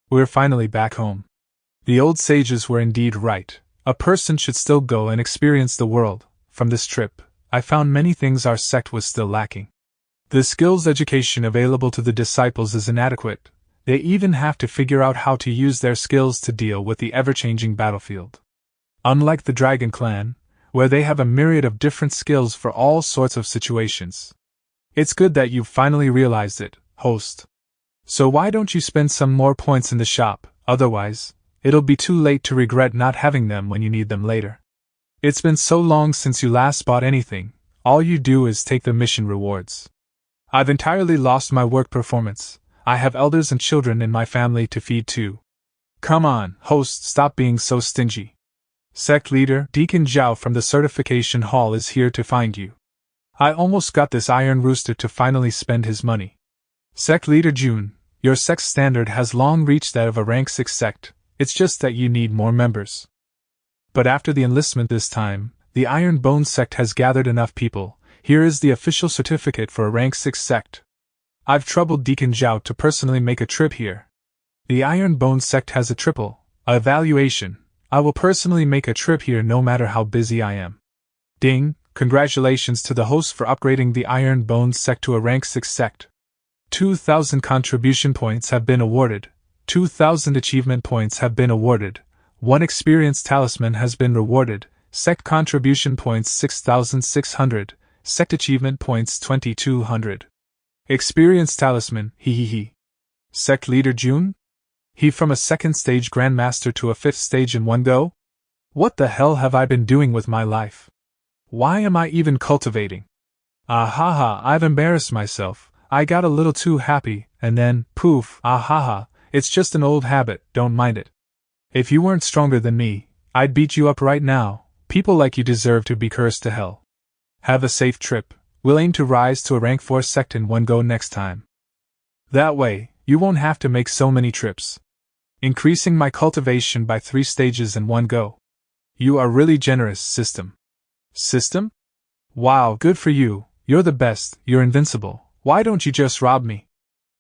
We're finally back home. The old sages were indeed right. A person should still go and experience the world. From this trip, I found many things our sect was still lacking. The skills education available to the disciples is inadequate. They even have to figure out how to use their skills to deal with the ever-changing battlefield. Unlike the Dragon Clan, where they have a myriad of different skills for all sorts of situations. It's good that you've finally realized it, host. So why don't you spend some more points in the shop, otherwise, it'll be too late to regret not having them when you need them later. It's been so long since you last bought anything, all you do is take the mission rewards. I've entirely lost my work performance. I have elders and children in my family to feed too. Come on, host, stop being so stingy. Sect Leader Deacon Zhao from the certification hall is here to find you. I almost got this iron rooster to finally spend his money. Sect Leader June, your sect's standard has long reached that of a rank 6 sect, it's just that you need more members. But after the enlistment this time, the Iron Bone sect has gathered enough people. Here is the official certificate for a rank 6 sect. I've troubled Deacon Zhao to personally make a trip here. The Iron Bone sect has a evaluation. I will personally make a trip here no matter how busy I am. Ding, congratulations to the host for upgrading the Iron Bone sect to a rank 6 sect. 2,000 contribution points have been awarded, 2,000 achievement points have been awarded, 1 experience talisman has been rewarded, sect contribution points 6,600, sect achievement points 2,200. Experience talisman, he. Sect Leader June? He from a 2nd stage Grandmaster to a 5th stage in one go? What the hell have I been doing with my life? Why am I even cultivating? Ahaha, I've embarrassed myself. I got a little too happy, and then, poof, ahaha, it's just an old habit, don't mind it. If you weren't stronger than me, I'd beat you up right now. People like you deserve to be cursed to hell. Have a safe trip. We'll aim to rise to a rank 4 sect in one go next time. That way, you won't have to make so many trips. Increasing my cultivation by 3 stages in one go. You are really generous, system. System? Wow, good for you. You're the best, you're invincible. Why don't you just rob me?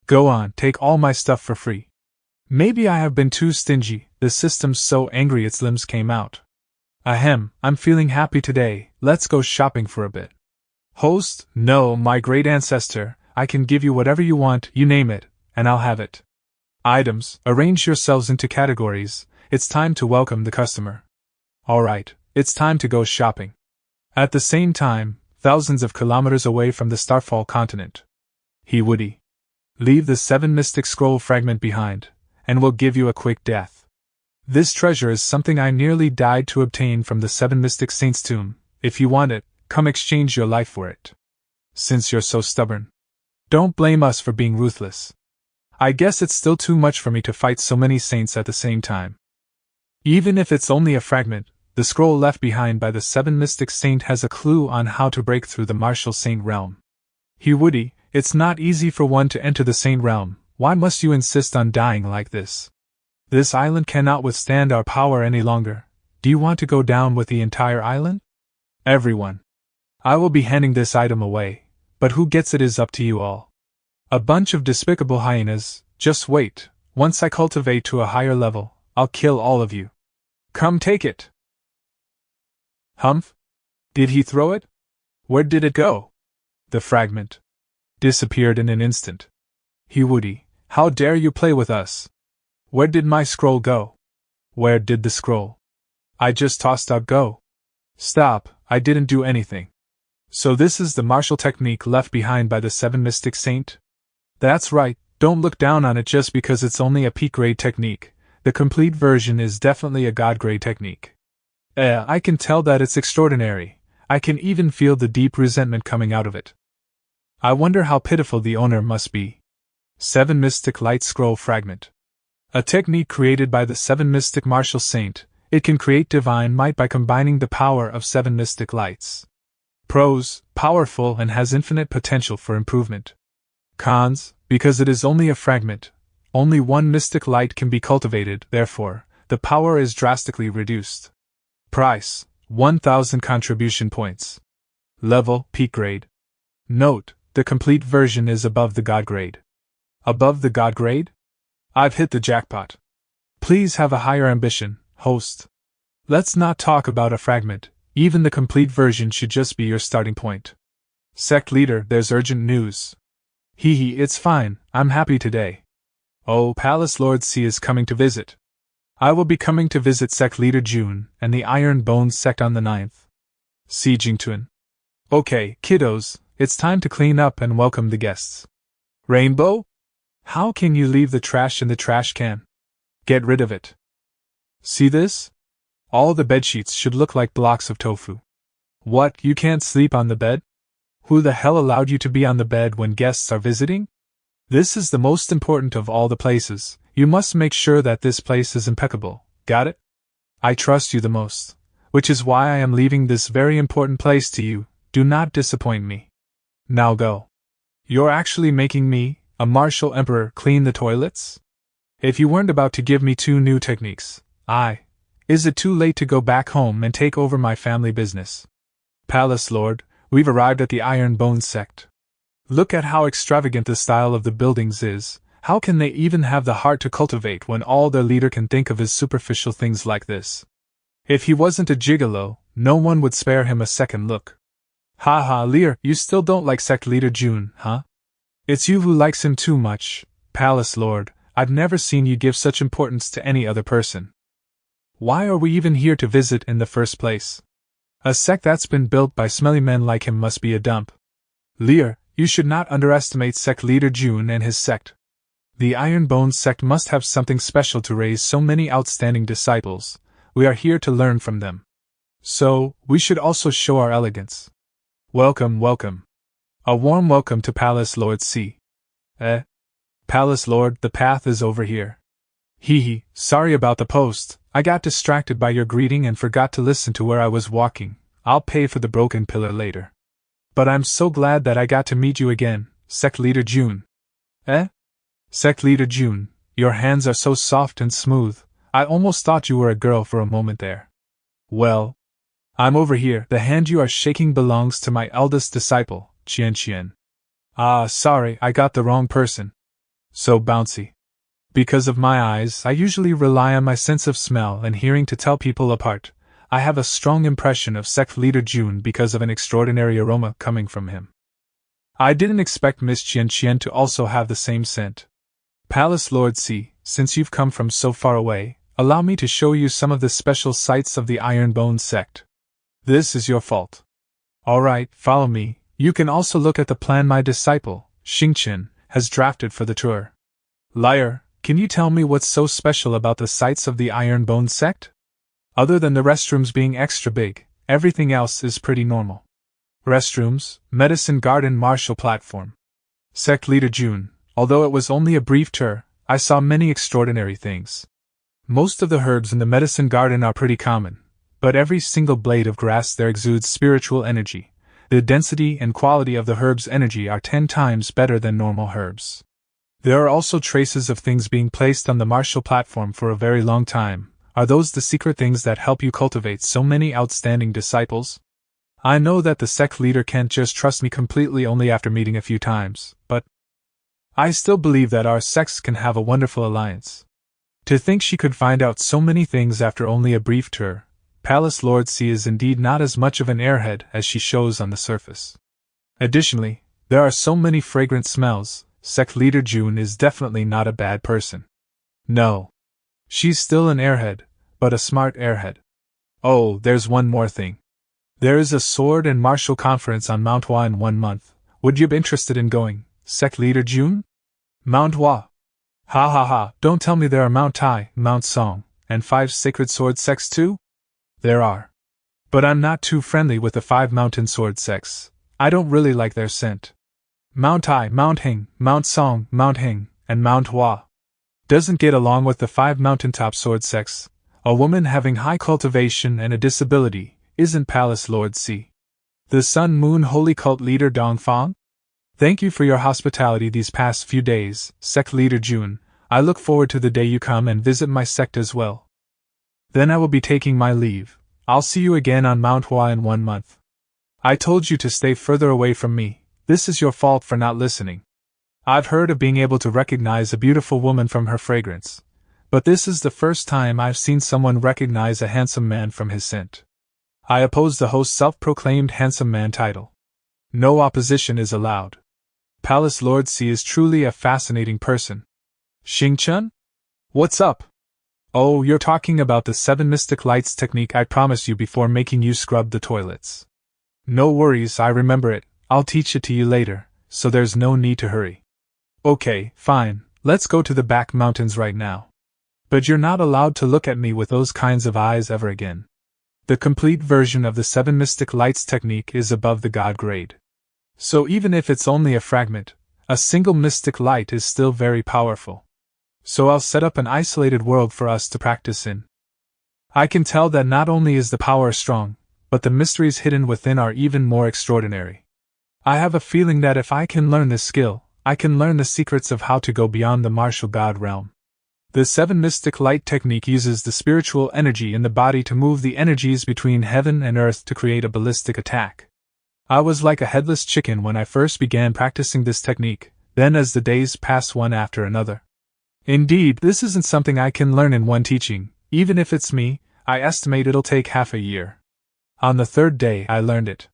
Go on, take all my stuff for free. Maybe I have been too stingy, the system's so angry its limbs came out. Ahem, I'm feeling happy today, let's go shopping for a bit. Host, no, my great ancestor, I can give you whatever you want, you name it, and I'll have it. Items, arrange yourselves into categories, it's time to welcome the customer. Alright, it's time to go shopping. At the same time, thousands of kilometers away from the Starfall continent. He woody. Leave the 7 mystic scroll fragment behind, and we'll give you a quick death. This treasure is something I nearly died to obtain from the 7 mystic saints' tomb. If you want it, come exchange your life for it. Since you're so stubborn. Don't blame us for being ruthless. I guess it's still too much for me to fight so many saints at the same time. Even if it's only a fragment, the scroll left behind by the 7 mystic saint has a clue on how to break through the martial saint realm. He woody, it's not easy for one to enter the saint realm, why must you insist on dying like this? This island cannot withstand our power any longer. Do you want to go down with the entire island? Everyone. I will be handing this item away, but who gets it is up to you all. A bunch of despicable hyenas, just wait, once I cultivate to a higher level, I'll kill all of you. Come take it! Humph? Did he throw it? Where did it go? The fragment disappeared in an instant. He woody, how dare you play with us? Where did my scroll go? Where did the scroll? I just tossed out go. Stop, I didn't do anything. So this is the martial technique left behind by the 7 mystic saint? That's right, don't look down on it just because it's only a peak grade technique. The complete version is definitely a god grade technique. I can tell that it's extraordinary. I can even feel the deep resentment coming out of it. I wonder how pitiful the owner must be. 7 Mystic Light Scroll Fragment. A technique created by the 7 Mystic Martial Saint. It can create divine might by combining the power of 7 mystic lights. Pros, powerful and has infinite potential for improvement. Cons, because it is only a fragment, only 1 mystic light can be cultivated, therefore, the power is drastically reduced. Price, 1,000 contribution points. Level, peak grade. Note, the complete version is above the god grade. Above the god grade? I've hit the jackpot. Please have a higher ambition, host. Let's not talk about a fragment, even the complete version should just be your starting point. Sect Leader, there's urgent news. Hee hee, it's fine, I'm happy today. Oh, Palace Lord C is coming to visit. I will be coming to visit Sect Leader June and the Iron Bones sect on the 9th. Si Jingtuan. Okay, kiddos, it's time to clean up and welcome the guests. Rainbow? How can you leave the trash in the trash can? Get rid of it. See this? All the bedsheets should look like blocks of tofu. What, you can't sleep on the bed? Who the hell allowed you to be on the bed when guests are visiting? This is the most important of all the places. You must make sure that this place is impeccable, got it? I trust you the most, which is why I am leaving this very important place to you. Do not disappoint me. Now go. You're actually making me, a martial emperor, clean the toilets? If you weren't about to give me 2 new techniques, is it too late to go back home and take over my family business? Palace Lord, we've arrived at the Iron Bones sect. Look at how extravagant the style of the buildings is. How can they even have the heart to cultivate when all their leader can think of is superficial things like this? If he wasn't a gigolo, no one would spare him a second look. Ha ha, Lear, you still don't like Sect Leader June, huh? It's you who likes him too much, Palace Lord. I've never seen you give such importance to any other person. Why are we even here to visit in the first place? A sect that's been built by smelly men like him must be a dump. Lear, you should not underestimate Sect Leader June and his sect. The Iron Bones sect must have something special to raise so many outstanding disciples. We are here to learn from them. So, we should also show our elegance. Welcome, welcome. A warm welcome to Palace Lord C. Palace Lord, the path is over here. Hee hee, sorry about the post. I got distracted by your greeting and forgot to listen to where I was walking. I'll pay for the broken pillar later. But I'm so glad that I got to meet you again, Sect Leader June. Sect Leader June, your hands are so soft and smooth, I almost thought you were a girl for a moment there. Well, I'm over here. The hand you are shaking belongs to my eldest disciple, Qian. Ah, sorry, I got the wrong person. So bouncy. Because of my eyes, I usually rely on my sense of smell and hearing to tell people apart. I have a strong impression of Sect Leader June because of an extraordinary aroma coming from him. I didn't expect Miss Qian to also have the same scent. Palace Lord C, since you've come from so far away, allow me to show you some of the special sights of the Iron Bones sect. This is your fault. Alright, follow me. You can also look at the plan my disciple, Xingqian, has drafted for the tour. Liar, can you tell me what's so special about the sights of the Iron Bones sect? Other than the restrooms being extra big, everything else is pretty normal. Restrooms, medicine garden, martial platform. Sect Leader June, although it was only a brief tour, I saw many extraordinary things. Most of the herbs in the medicine garden are pretty common, but every single blade of grass there exudes spiritual energy. The density and quality of the herb's energy are 10 times better than normal herbs. There are also traces of things being placed on the martial platform for a very long time. Are those the secret things that help you cultivate so many outstanding disciples? I know that the sect leader can't just trust me completely only after meeting a few times, but I still believe that our sects can have a wonderful alliance. To think she could find out so many things after only a brief tour. Palace Lord C is indeed not as much of an airhead as she shows on the surface. Additionally, there are so many fragrant smells. Sect Leader June is definitely not a bad person. No. She's still an airhead, but a smart airhead. Oh, there's one more thing. There is a sword and martial conference on manhwa in 1 month. Would you be interested in going, Sect Leader June? Manhwa. Ha ha ha, don't tell me there are Mount Tai, Mount Song, and 5 sacred sword sects too? There are. But I'm not too friendly with the 5 mountain sword sects. I don't really like their scent. Mount Tai, Mount Hing, Mount Song, Mount Hing, and Mount Hua. Doesn't get along with the 5 mountaintop sword sects. A woman having high cultivation and a disability, isn't Palace Lord C. The Sun Moon Holy Cult Leader Dongfang? Thank you for your hospitality these past few days, Sect Leader June. I look forward to the day you come and visit my sect as well. Then I will be taking my leave. I'll see you again on Mount Hua in 1 month. I told you to stay further away from me. This is your fault for not listening. I've heard of being able to recognize a beautiful woman from her fragrance, but this is the first time I've seen someone recognize a handsome man from his scent. I oppose the host's self-proclaimed handsome man title. No opposition is allowed. Palace Lord C is truly a fascinating person. Xingchen? What's up? Oh, you're talking about the 7 mystic lights technique I promised you before making you scrub the toilets. No worries, I remember it. I'll teach it to you later, so there's no need to hurry. Okay, fine, let's go to the back mountains right now. But you're not allowed to look at me with those kinds of eyes ever again. The complete version of the 7 mystic lights technique is above the god grade. So even if it's only a fragment, a single mystic light is still very powerful. So I'll set up an isolated world for us to practice in. I can tell that not only is the power strong, but the mysteries hidden within are even more extraordinary. I have a feeling that if I can learn this skill, I can learn the secrets of how to go beyond the martial god realm. The 7 mystic light technique uses the spiritual energy in the body to move the energies between heaven and earth to create a ballistic attack. I was like a headless chicken when I first began practicing this technique, then as the days pass one after another. Indeed, this isn't something I can learn in one teaching. Even if it's me, I estimate it'll take half a year. On the 3rd day I learned it.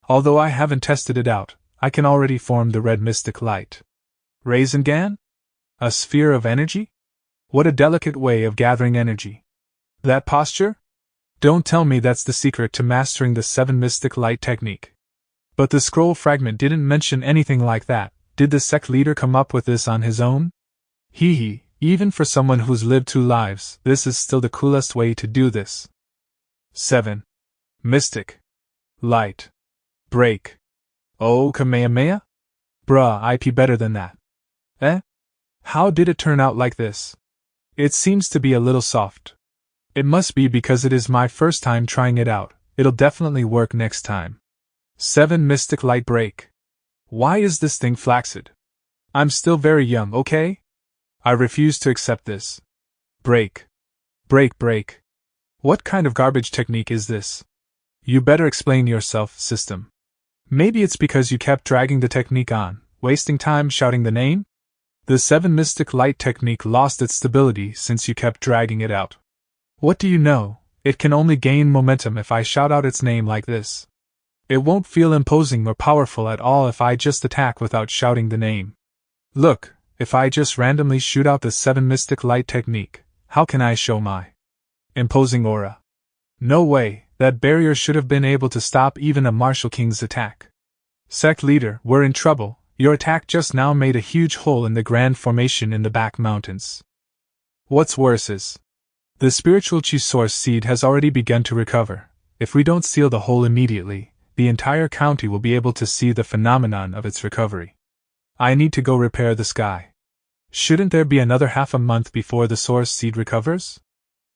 Although I haven't tested it out, I can already form the red mystic light. Rasengan? A sphere of energy? What a delicate way of gathering energy. That posture? Don't tell me that's the secret to mastering the 7 mystic light technique. But the scroll fragment didn't mention anything like that. Did the sect leader come up with this on his own? Hee, even for someone who's lived 2 lives, this is still the coolest way to do this. 7. Mystic. Light. Break. Oh, Kamehameha? Bruh, IP better than that. Eh? How did it turn out like this? It seems to be a little soft. It must be because it is my first time trying it out. It'll definitely work next time. 7 Mystic Light Break. Why is this thing flaccid? I'm still very young, okay? I refuse to accept this. Break. Break. What kind of garbage technique is this? You better explain yourself, system. Maybe it's because you kept dragging the technique on, wasting time shouting the name? The 7 Mystic Light technique lost its stability since you kept dragging it out. What do you know? It can only gain momentum if I shout out its name like this. It won't feel imposing or powerful at all if I just attack without shouting the name. Look, if I just randomly shoot out the 7 Mystic Light technique, how can I show my imposing aura? No way, that barrier should have been able to stop even a martial king's attack. Sect Leader, we're in trouble. Your attack just now made a huge hole in the grand formation in the back mountains. What's worse is, the spiritual chi source seed has already begun to recover. If we don't seal the hole immediately, the entire county will be able to see the phenomenon of its recovery. I need to go repair the sky. Shouldn't there be another half a month before the source seed recovers?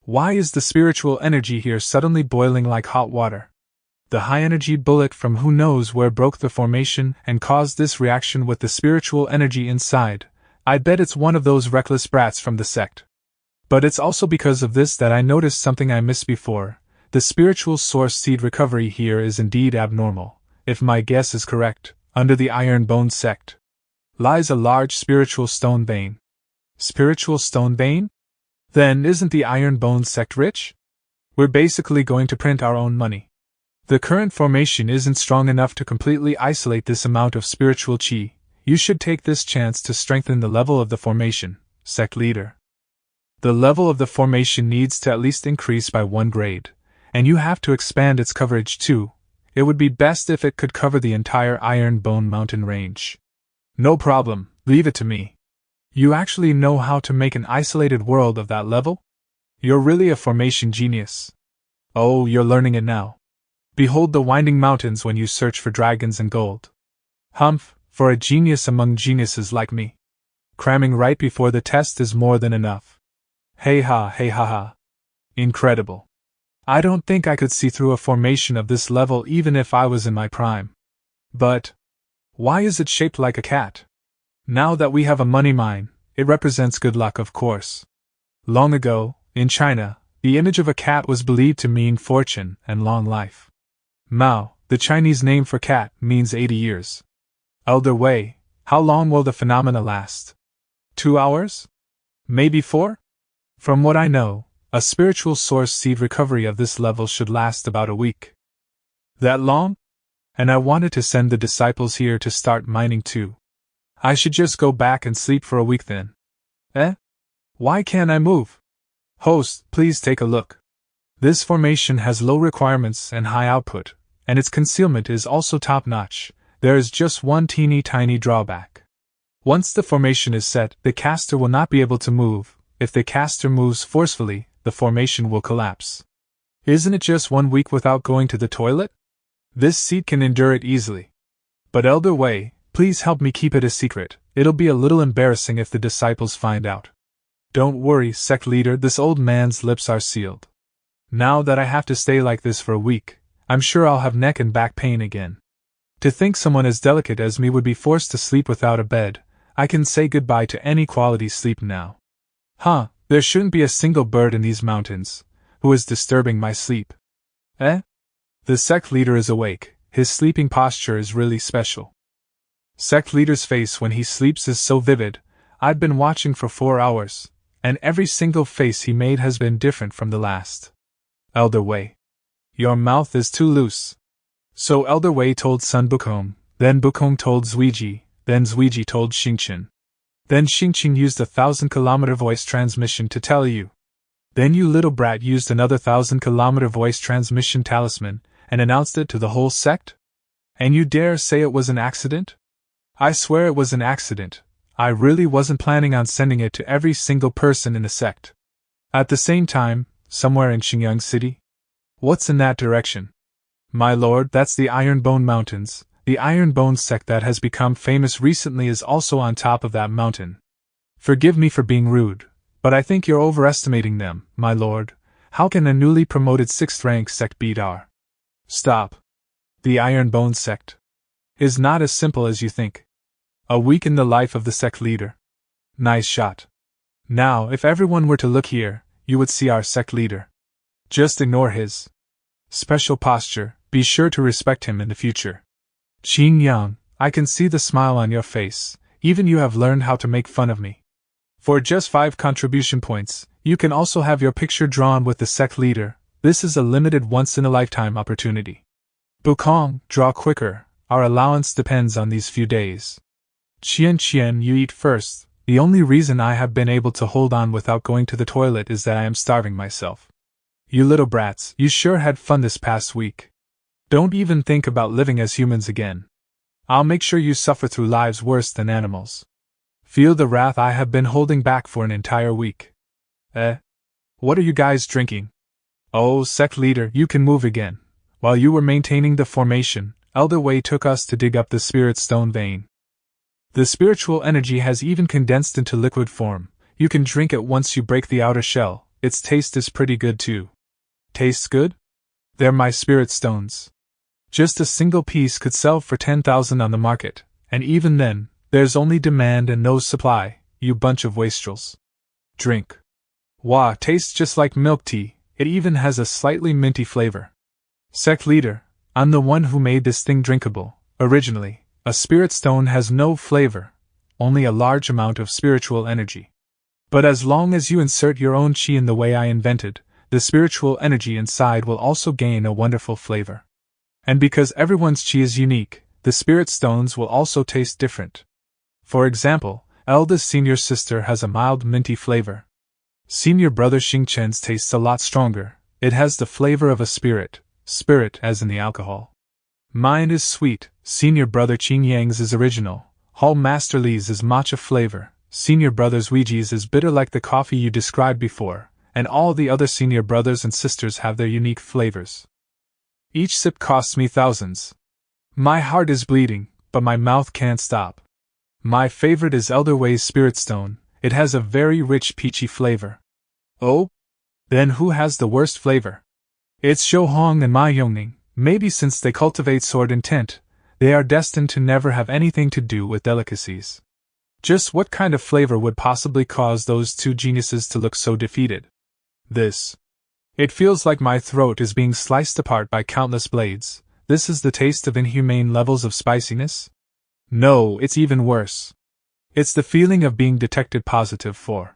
Why is the spiritual energy here suddenly boiling like hot water? The high-energy bullet from who knows where broke the formation and caused this reaction with the spiritual energy inside. I bet it's one of those reckless brats from the sect. But it's also because of this that I noticed something I missed before. The spiritual source seed recovery here is indeed abnormal. If my guess is correct, under the Iron Bone sect lies a large spiritual stone vein. Spiritual stone vein? Then isn't the Iron Bone sect rich? We're basically going to print our own money. The current formation isn't strong enough to completely isolate this amount of spiritual chi. You should take this chance to strengthen the level of the formation, sect leader. The level of the formation needs to at least increase by 1 grade, and you have to expand its coverage too. It would be best if it could cover the entire Iron Bone mountain range. No problem, leave it to me. You actually know how to make an isolated world of that level? You're really a formation genius. Oh, you're learning it now. Behold the winding mountains when you search for dragons and gold. Humph, for a genius among geniuses like me. Cramming right before the test is more than enough. Hey ha. Incredible. I don't think I could see through a formation of this level even if I was in my prime. But why is it shaped like a cat? Now that we have a money mine, it represents good luck, of course. Long ago, in China, the image of a cat was believed to mean fortune and long life. Mao, the Chinese name for cat, means 80 years. Elder Wei, How long will the phenomena last? 2 hours? Maybe 4? From what I know, a spiritual source seed recovery of this level should last about a week. That long? And I wanted to send the disciples here to start mining too. I should just go back and sleep for a week then. Eh? Why can't I move? Host, please take a look. This formation has low requirements and high output, and its concealment is also top-notch. There is just one teeny tiny drawback. Once the formation is set, the caster will not be able to move. If the caster moves forcefully, the formation will collapse. Isn't it just 1 week without going to the toilet? This seed can endure it easily. But Elder Wei, please help me keep it a secret. It'll be a little embarrassing if the disciples find out. Don't worry, sect leader, this old man's lips are sealed. Now that I have to stay like this for a week, I'm sure I'll have neck and back pain again. To think someone as delicate as me would be forced to sleep without a bed, I can say goodbye to any quality sleep now. Huh, there shouldn't be a single bird in these mountains. Who is disturbing my sleep? Eh? The sect leader is awake. His sleeping posture is really special. Sect leader's face when he sleeps is so vivid. I've been watching for 4 hours, and every single face he made has been different from the last. Elder Wei. Your mouth is too loose. So Elder Wei told Sun Bukong, then Bukong told Zuiji, then Zuiji told Xingqian. Then Xingqian used a 1,000-kilometer voice transmission to tell you. Then you little brat used another 1,000-kilometer voice transmission talisman, and announced it to the whole sect? And you dare say it was an accident? I swear it was an accident. I really wasn't planning on sending it to every single person in the sect. At the same time, somewhere in Xingyang City? What's in that direction? My lord, that's the Ironbone Mountains. The Ironbone sect that has become famous recently is also on top of that mountain. Forgive me for being rude, but I think you're overestimating them, my lord. How can a newly promoted 6th rank sect beat our? Stop. The Ironbone sect is not as simple as you think. A week in the life of the sect leader. Nice shot. Now, if everyone were to look here, you would see our sect leader. Just ignore his special posture. Be sure to respect him in the future. Qing Yang, I can see the smile on your face. Even you have learned how to make fun of me. For just 5 contribution points, you can also have your picture drawn with the sect leader. This is a limited once-in-a-lifetime opportunity. Bukong, draw quicker. Our allowance depends on these few days. Qian, you eat first. The only reason I have been able to hold on without going to the toilet is that I am starving myself. You little brats, you sure had fun this past week. Don't even think about living as humans again. I'll make sure you suffer through lives worse than animals. Feel the wrath I have been holding back for an entire week. What are you guys drinking? Oh, sect leader, you can move again. While you were maintaining the formation, Elder Wei took us to dig up the spirit stone vein. The spiritual energy has even condensed into liquid form. You can drink it once you break the outer shell. Its taste is pretty good too. Tastes good? They're my spirit stones. Just a single piece could sell for 10,000 on the market, and even then, there's only demand and no supply, you bunch of wastrels. Drink. Wah, tastes just like milk tea, it even has a slightly minty flavor. Sect leader, I'm the one who made this thing drinkable. Originally, a spirit stone has no flavor, only a large amount of spiritual energy. But as long as you insert your own chi in the way I invented, the spiritual energy inside will also gain a wonderful flavor. And because everyone's chi is unique, the spirit stones will also taste different. For example, eldest senior sister has a mild minty flavor. Senior brother Xingqian's tastes a lot stronger. It has the flavor of a spirit as in the alcohol. Mine is sweet. Senior brother Qing Yang's is original. Hall Master Li's is matcha flavor. Senior brother Zuiji's is bitter like the coffee you described before, and all the other senior brothers and sisters have their unique flavors. Each sip costs me thousands. My heart is bleeding, but my mouth can't stop. My favorite is Elder Wei's Spirit Stone. It has a very rich peachy flavor. Oh? Then who has the worst flavor? It's Shouhong and Ma Yongning. Maybe since they cultivate sword intent, they are destined to never have anything to do with delicacies. Just what kind of flavor would possibly cause those two geniuses to look so defeated? This. It feels like my throat is being sliced apart by countless blades. This is the taste of inhumane levels of spiciness? No, it's even worse. It's the feeling of being detected positive for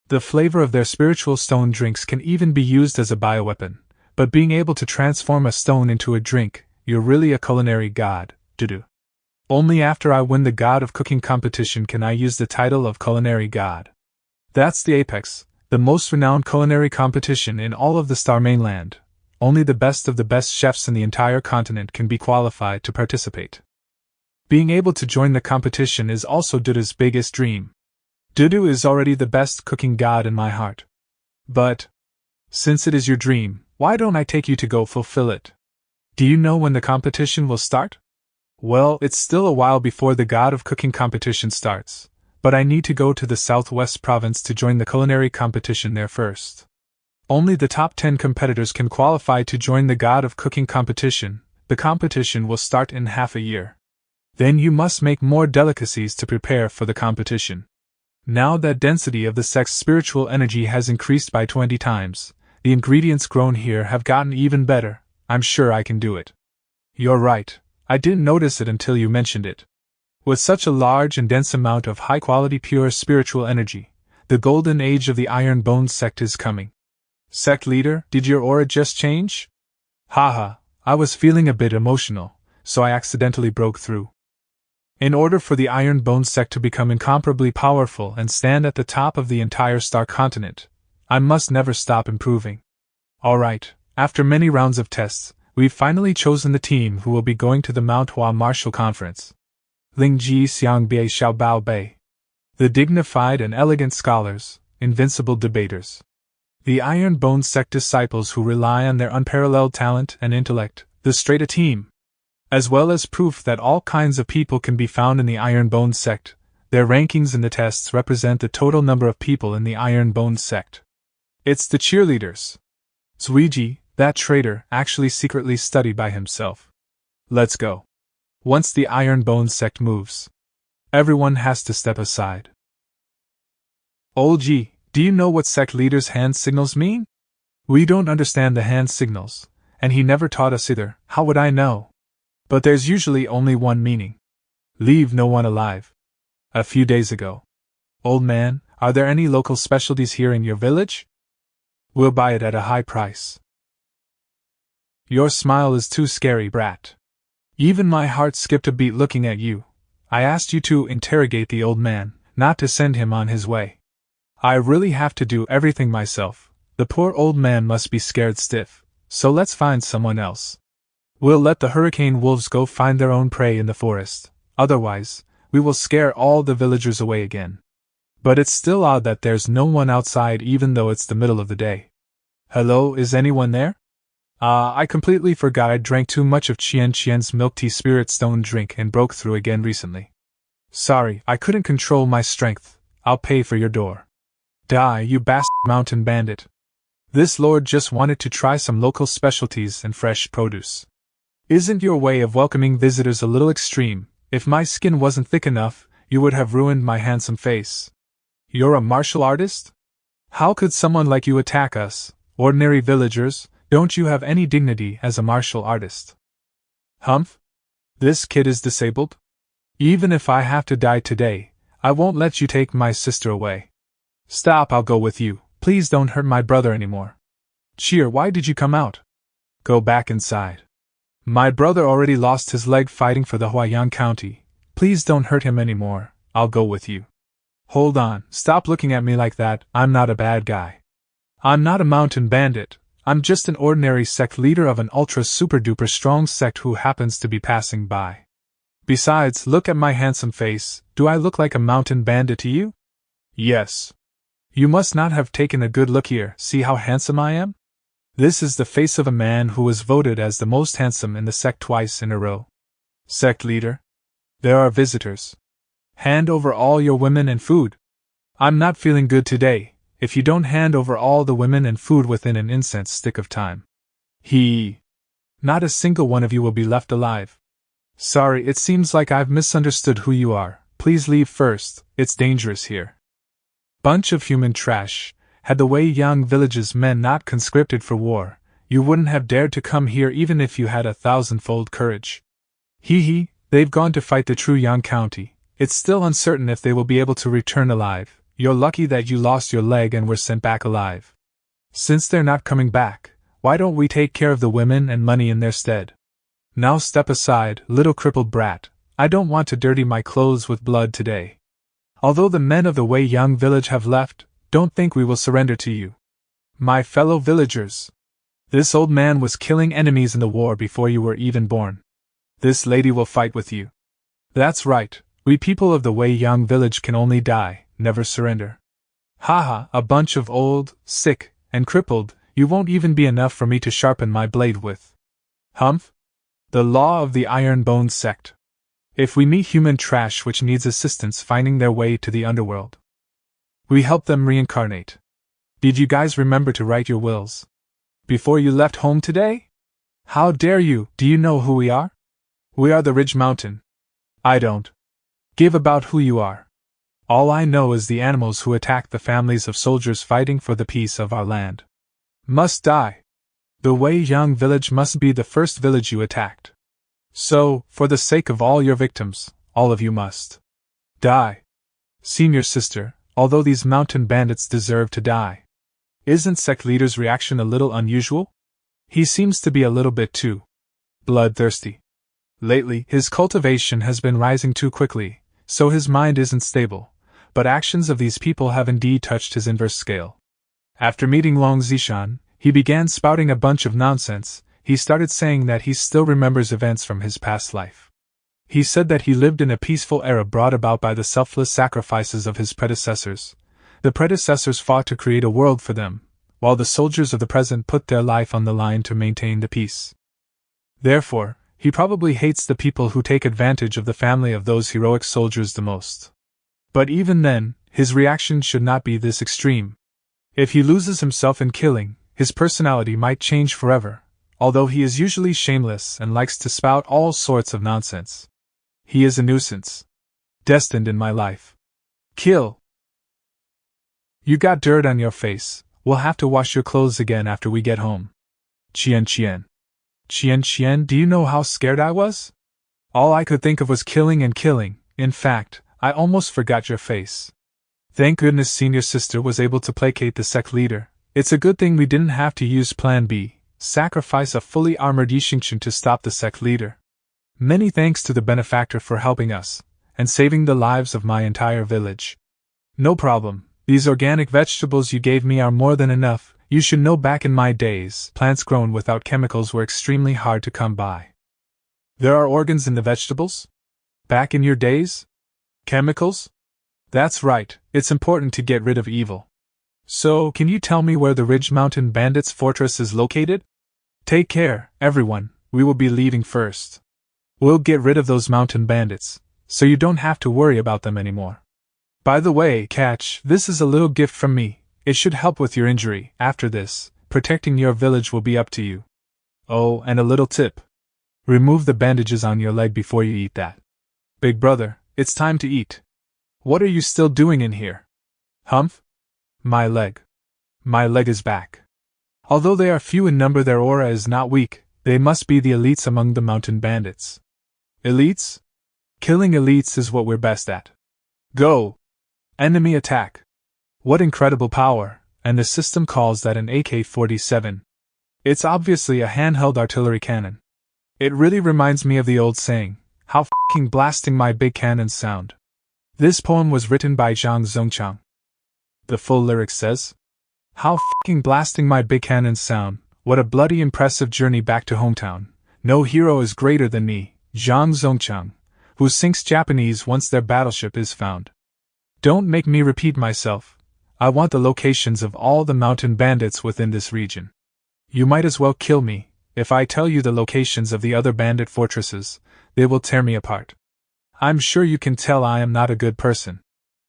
the flavor of their spiritual stone drinks can even be used as a bioweapon, but being able to transform a stone into a drink, you're really a culinary god, doo-doo. Only after I win the God of Cooking competition can I use the title of culinary god. That's the apex, the most renowned culinary competition in all of the Star Mainland. Only the best of the best chefs in the entire continent can be qualified to participate. Being able to join the competition is also Dudu's biggest dream. Dudu is already the best cooking god in my heart. But, since it is your dream, why don't I take you to go fulfill it? Do you know when the competition will start? Well, it's still a while before the God of Cooking competition starts, but I need to go to the Southwest Province to join the culinary competition there first. Only the top 10 competitors can qualify to join the God of Cooking competition. The competition will start in half a year. Then you must make more delicacies to prepare for the competition. Now that density of the sect's spiritual energy has increased by 20 times, the ingredients grown here have gotten even better. I'm sure I can do it. You're right, I didn't notice it until you mentioned it. With such a large and dense amount of high-quality pure spiritual energy, the golden age of the Iron Bone sect is coming. Sect leader, did your aura just change? Haha, I was feeling a bit emotional, so I accidentally broke through. In order for the Iron Bone sect to become incomparably powerful and stand at the top of the entire star continent, I must never stop improving. Alright, after many rounds of tests, we've finally chosen the team who will be going to the manhwa Martial Conference. Ling Ji Xiang Bei Xiao Bao Bei. The dignified and elegant scholars, invincible debaters. The Iron Bone sect disciples who rely on their unparalleled talent and intellect, the straight A team. As well as proof that all kinds of people can be found in the Iron Bone sect, their rankings in the tests represent the total number of people in the Iron Bone sect. It's the cheerleaders. Zuiji, that traitor, actually secretly studied by himself. Let's go. Once the Iron Bone sect moves, everyone has to step aside. Olji, do you know what sect leaders' hand signals mean? We don't understand the hand signals, and he never taught us either. How would I know? But there's usually only one meaning. Leave no one alive. A few days ago. Old man, are there any local specialties here in your village? We'll buy it at a high price. Your smile is too scary, brat. Even my heart skipped a beat looking at you. I asked you to interrogate the old man, not to send him on his way. I really have to do everything myself. The poor old man must be scared stiff, so let's find someone else. We'll let the hurricane wolves go find their own prey in the forest, otherwise, we will scare all the villagers away again. But it's still odd that there's no one outside even though it's the middle of the day. Hello, is anyone there? I completely forgot I drank too much of Qian's milk tea spirit stone drink and broke through again recently. Sorry, I couldn't control my strength. I'll pay for your door. Die, you bastard mountain bandit. This lord just wanted to try some local specialties and fresh produce. Isn't your way of welcoming visitors a little extreme? If my skin wasn't thick enough, you would have ruined my handsome face. You're a martial artist? How could someone like you attack us, ordinary villagers? Don't you have any dignity as a martial artist? Humph? This kid is disabled? Even if I have to die today, I won't let you take my sister away. Stop, I'll go with you. Please don't hurt my brother anymore. Cheer, why did you come out? Go back inside. My brother already lost his leg fighting for the Huaiyang County. Please don't hurt him anymore. I'll go with you. Hold on, stop looking at me like that. I'm not a bad guy. I'm not a mountain bandit. I'm just an ordinary sect leader of an ultra super duper strong sect who happens to be passing by. Besides, look at my handsome face. Do I look like a mountain bandit to you? Yes. You must not have taken a good look here. See how handsome I am? This is the face of a man who was voted as the most handsome in the sect twice in a row. Sect leader? There are visitors. Hand over all your women and food. I'm not feeling good today, if you don't hand over all the women and food within an incense stick of time. Not a single one of you will be left alive. Sorry, it seems like I've misunderstood who you are. Please leave first, it's dangerous here. Bunch of human trash. Had the Huaiyang village's men not conscripted for war, you wouldn't have dared to come here even if you had 1,000-fold courage. They've gone to fight the true Yang County. It's still uncertain if they will be able to return alive. You're lucky that you lost your leg and were sent back alive. Since they're not coming back, why don't we take care of the women and money in their stead? Now step aside, little crippled brat. I don't want to dirty my clothes with blood today. Although the men of the Wei Yang village have left, don't think we will surrender to you. My fellow villagers. This old man was killing enemies in the war before you were even born. This lady will fight with you. That's right, we people of the Wei Yang village can only die, never surrender. Haha, a bunch of old, sick, and crippled, you won't even be enough for me to sharpen my blade with. Humph? The law of the iron-boned sect. If we meet human trash which needs assistance finding their way to the underworld, we help them reincarnate. Did you guys remember to write your wills before you left home today? How dare you? Do you know who we are? We are the Ridge Mountain. I don't give about who you are. All I know is the animals who attacked the families of soldiers fighting for the peace of our land must die. The Wei Yang village must be the first village you attacked. So, for the sake of all your victims, all of you must die. Senior sister, although these mountain bandits deserve to die. Isn't sect leader's reaction a little unusual? He seems to be a little bit too bloodthirsty. Lately, his cultivation has been rising too quickly, so his mind isn't stable, but actions of these people have indeed touched his inverse scale. After meeting Long Zishan, he began spouting a bunch of nonsense. He started saying that he still remembers events from his past life. He said that he lived in a peaceful era brought about by the selfless sacrifices of his predecessors. The predecessors fought to create a world for them, while the soldiers of the present put their life on the line to maintain the peace. Therefore, he probably hates the people who take advantage of the family of those heroic soldiers the most. But even then, his reaction should not be this extreme. If he loses himself in killing, his personality might change forever. Although he is usually shameless and likes to spout all sorts of nonsense, he is a nuisance. Destined in my life. Kill! You got dirt on your face, we'll have to wash your clothes again after we get home. Qian Qian. Qian Qian, do you know how scared I was? All I could think of was killing and killing. In fact, I almost forgot your face. Thank goodness senior sister was able to placate the sect leader. It's a good thing we didn't have to use Plan B. Sacrifice a fully armored Yixingchen to stop the sect leader. Many thanks to the benefactor for helping us, and saving the lives of my entire village. No problem, these organic vegetables you gave me are more than enough. You should know back in my days, plants grown without chemicals were extremely hard to come by. There are organs in the vegetables? Back in your days? Chemicals? That's right, it's important to get rid of evil. So, can you tell me where the Ridge Mountain Bandits' fortress is located? Take care, everyone, we will be leaving first. We'll get rid of those mountain bandits, so you don't have to worry about them anymore. By the way, catch, this is a little gift from me. It should help with your injury. After this, protecting your village will be up to you. Oh, and a little tip. Remove the bandages on your leg before you eat that. Big brother, it's time to eat. What are you still doing in here? Humph? My leg. My leg is back. Although they are few in number, their aura is not weak. They must be the elites among the mountain bandits. Elites? Killing elites is what we're best at. Go! Enemy attack! What incredible power, and the system calls that an AK-47. It's obviously a handheld artillery cannon. It really reminds me of the old saying, how f***ing blasting my big cannons sound. This poem was written by Zhang Zongchang. The full lyric says, how f***ing blasting my big cannons sound, what a bloody impressive journey back to hometown. No hero is greater than me, Zhang Zongchang, who sinks Japanese once their battleship is found. Don't make me repeat myself. I want the locations of all the mountain bandits within this region. You might as well kill me. If I tell you the locations of the other bandit fortresses, they will tear me apart. I'm sure you can tell I am not a good person.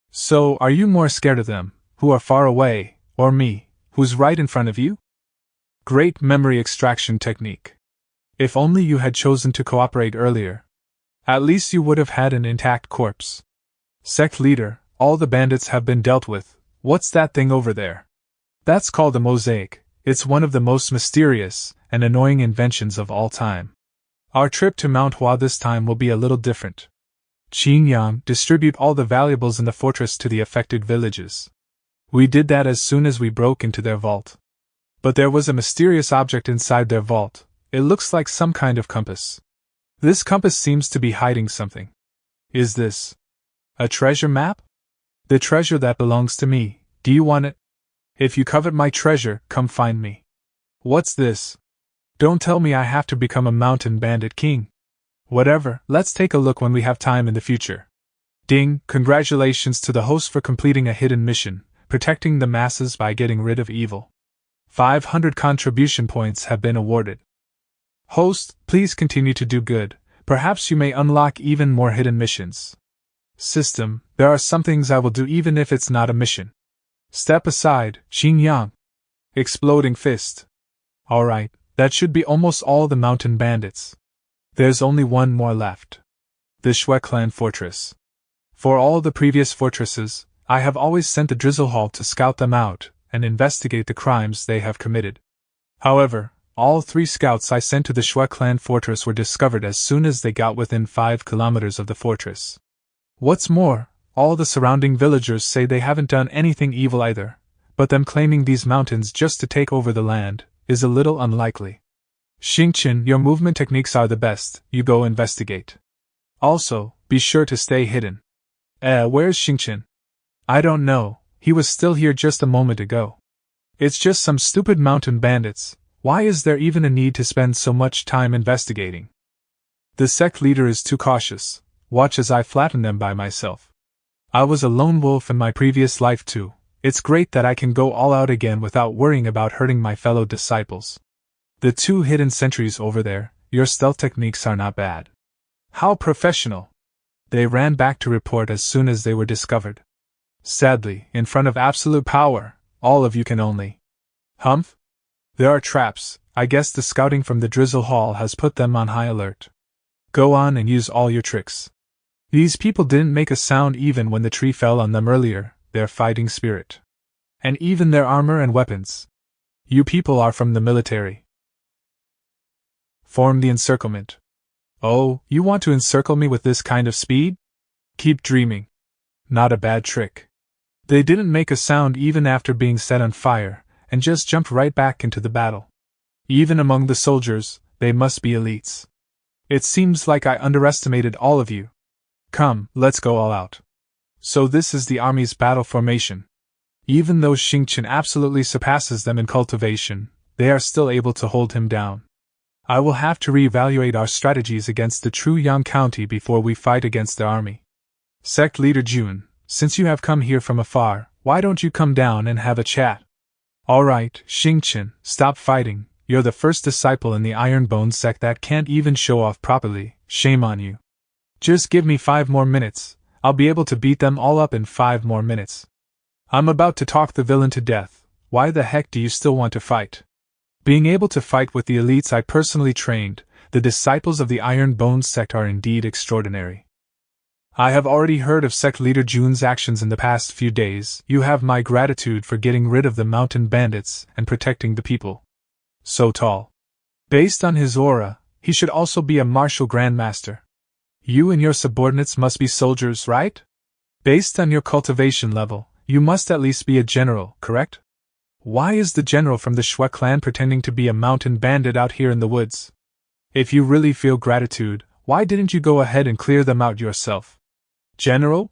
So, are you more scared of them, who are far away, or me, who's right in front of you? Great memory extraction technique. If only you had chosen to cooperate earlier. At least you would have had an intact corpse. Sect leader, all the bandits have been dealt with. What's that thing over there? That's called a mosaic. It's one of the most mysterious and annoying inventions of all time. Our trip to manhwa this time will be a little different. Qingyang, distribute all the valuables in the fortress to the affected villages. We did that as soon as we broke into their vault. But there was a mysterious object inside their vault. It looks like some kind of compass. This compass seems to be hiding something. Is this a treasure map? The treasure that belongs to me. Do you want it? If you covet my treasure, come find me. What's this? Don't tell me I have to become a mountain bandit king. Whatever, let's take a look when we have time in the future. Ding, congratulations to the host for completing a hidden mission, protecting the masses by getting rid of evil. 500 contribution points have been awarded. Host, please continue to do good. Perhaps you may unlock even more hidden missions. System, there are some things I will do even if it's not a mission. Step aside, Xingyang. Exploding fist. Alright, that should be almost all the mountain bandits. There's only one more left. The Shui clan fortress. For all the previous fortresses, I have always sent the Drizzle Hall to scout them out and investigate the crimes they have committed. However, all 3 scouts I sent to the Shui clan fortress were discovered as soon as they got within 5 kilometers of the fortress. What's more, all the surrounding villagers say they haven't done anything evil either, but them claiming these mountains just to take over the land is a little unlikely. Xingqian, your movement techniques are the best, you go investigate. Also, be sure to stay hidden. Where's Xingqian? I don't know, he was still here just a moment ago. It's just some stupid mountain bandits. Why is there even a need to spend so much time investigating? The sect leader is too cautious. Watch as I flatten them by myself. I was a lone wolf in my previous life too. It's great that I can go all out again without worrying about hurting my fellow disciples. The 2 hidden sentries over there, your stealth techniques are not bad. How professional! They ran back to report as soon as they were discovered. Sadly, in front of absolute power, all of you can only humph? There are traps. I guess the scouting from the Drizzle Hall has put them on high alert. Go on and use all your tricks. These people didn't make a sound even when the tree fell on them earlier, their fighting spirit. And even their armor and weapons. You people are from the military. Form the encirclement. Oh, you want to encircle me with this kind of speed? Keep dreaming. Not a bad trick. They didn't make a sound even after being set on fire, and just jumped right back into the battle. Even among the soldiers, they must be elites. It seems like I underestimated all of you. Come, let's go all out. So this is the army's battle formation. Even though Xingqian absolutely surpasses them in cultivation, they are still able to hold him down. I will have to reevaluate our strategies against the true Yang County before we fight against the army. Sect Leader Jun, since you have come here from afar, why don't you come down and have a chat? Alright, Xingqian, stop fighting. You're the first disciple in the Ironbone sect that can't even show off properly, shame on you. Just give me 5 more minutes, I'll be able to beat them all up in 5 more minutes. I'm about to talk the villain to death, why the heck do you still want to fight? Being able to fight with the elites I personally trained, the disciples of the Ironbone sect are indeed extraordinary. I have already heard of Sect Leader Jun's actions in the past few days. You have my gratitude for getting rid of the mountain bandits and protecting the people. So tall. Based on his aura, he should also be a martial grandmaster. You and your subordinates must be soldiers, right? Based on your cultivation level, you must at least be a general, correct? Why is the general from the Shui clan pretending to be a mountain bandit out here in the woods? If you really feel gratitude, why didn't you go ahead and clear them out yourself? General?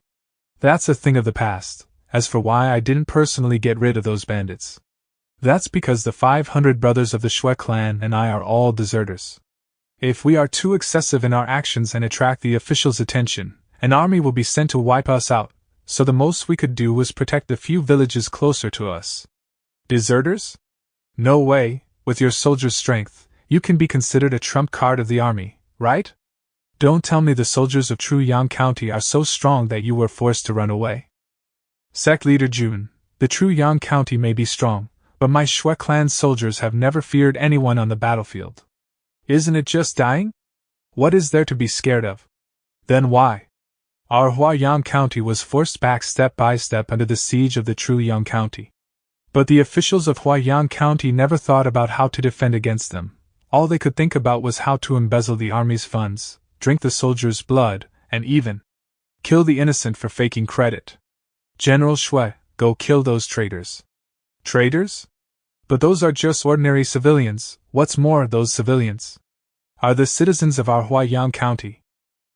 That's a thing of the past. As for why I didn't personally get rid of those bandits, that's because the 500 brothers of the Shui clan and I are all deserters. If we are too excessive in our actions and attract the officials' attention, an army will be sent to wipe us out, so the most we could do was protect the few villages closer to us. Deserters? No way, with your soldiers' strength, you can be considered a trump card of the army, right? Don't tell me the soldiers of True Yang County are so strong that you were forced to run away. Sect Leader Jun, the True Yang County may be strong, but my Shui clan soldiers have never feared anyone on the battlefield. Isn't it just dying? What is there to be scared of? Then why? Our Huayang County was forced back step by step under the siege of the True Yang County. But the officials of Huayang County never thought about how to defend against them. all they could think about was how to embezzle the army's funds, drink the soldiers' blood, and even kill the innocent for faking credit. General Shui, go kill those traitors. Traitors? But those are just ordinary civilians. What's more, those civilians are the citizens of our Huaiyang County.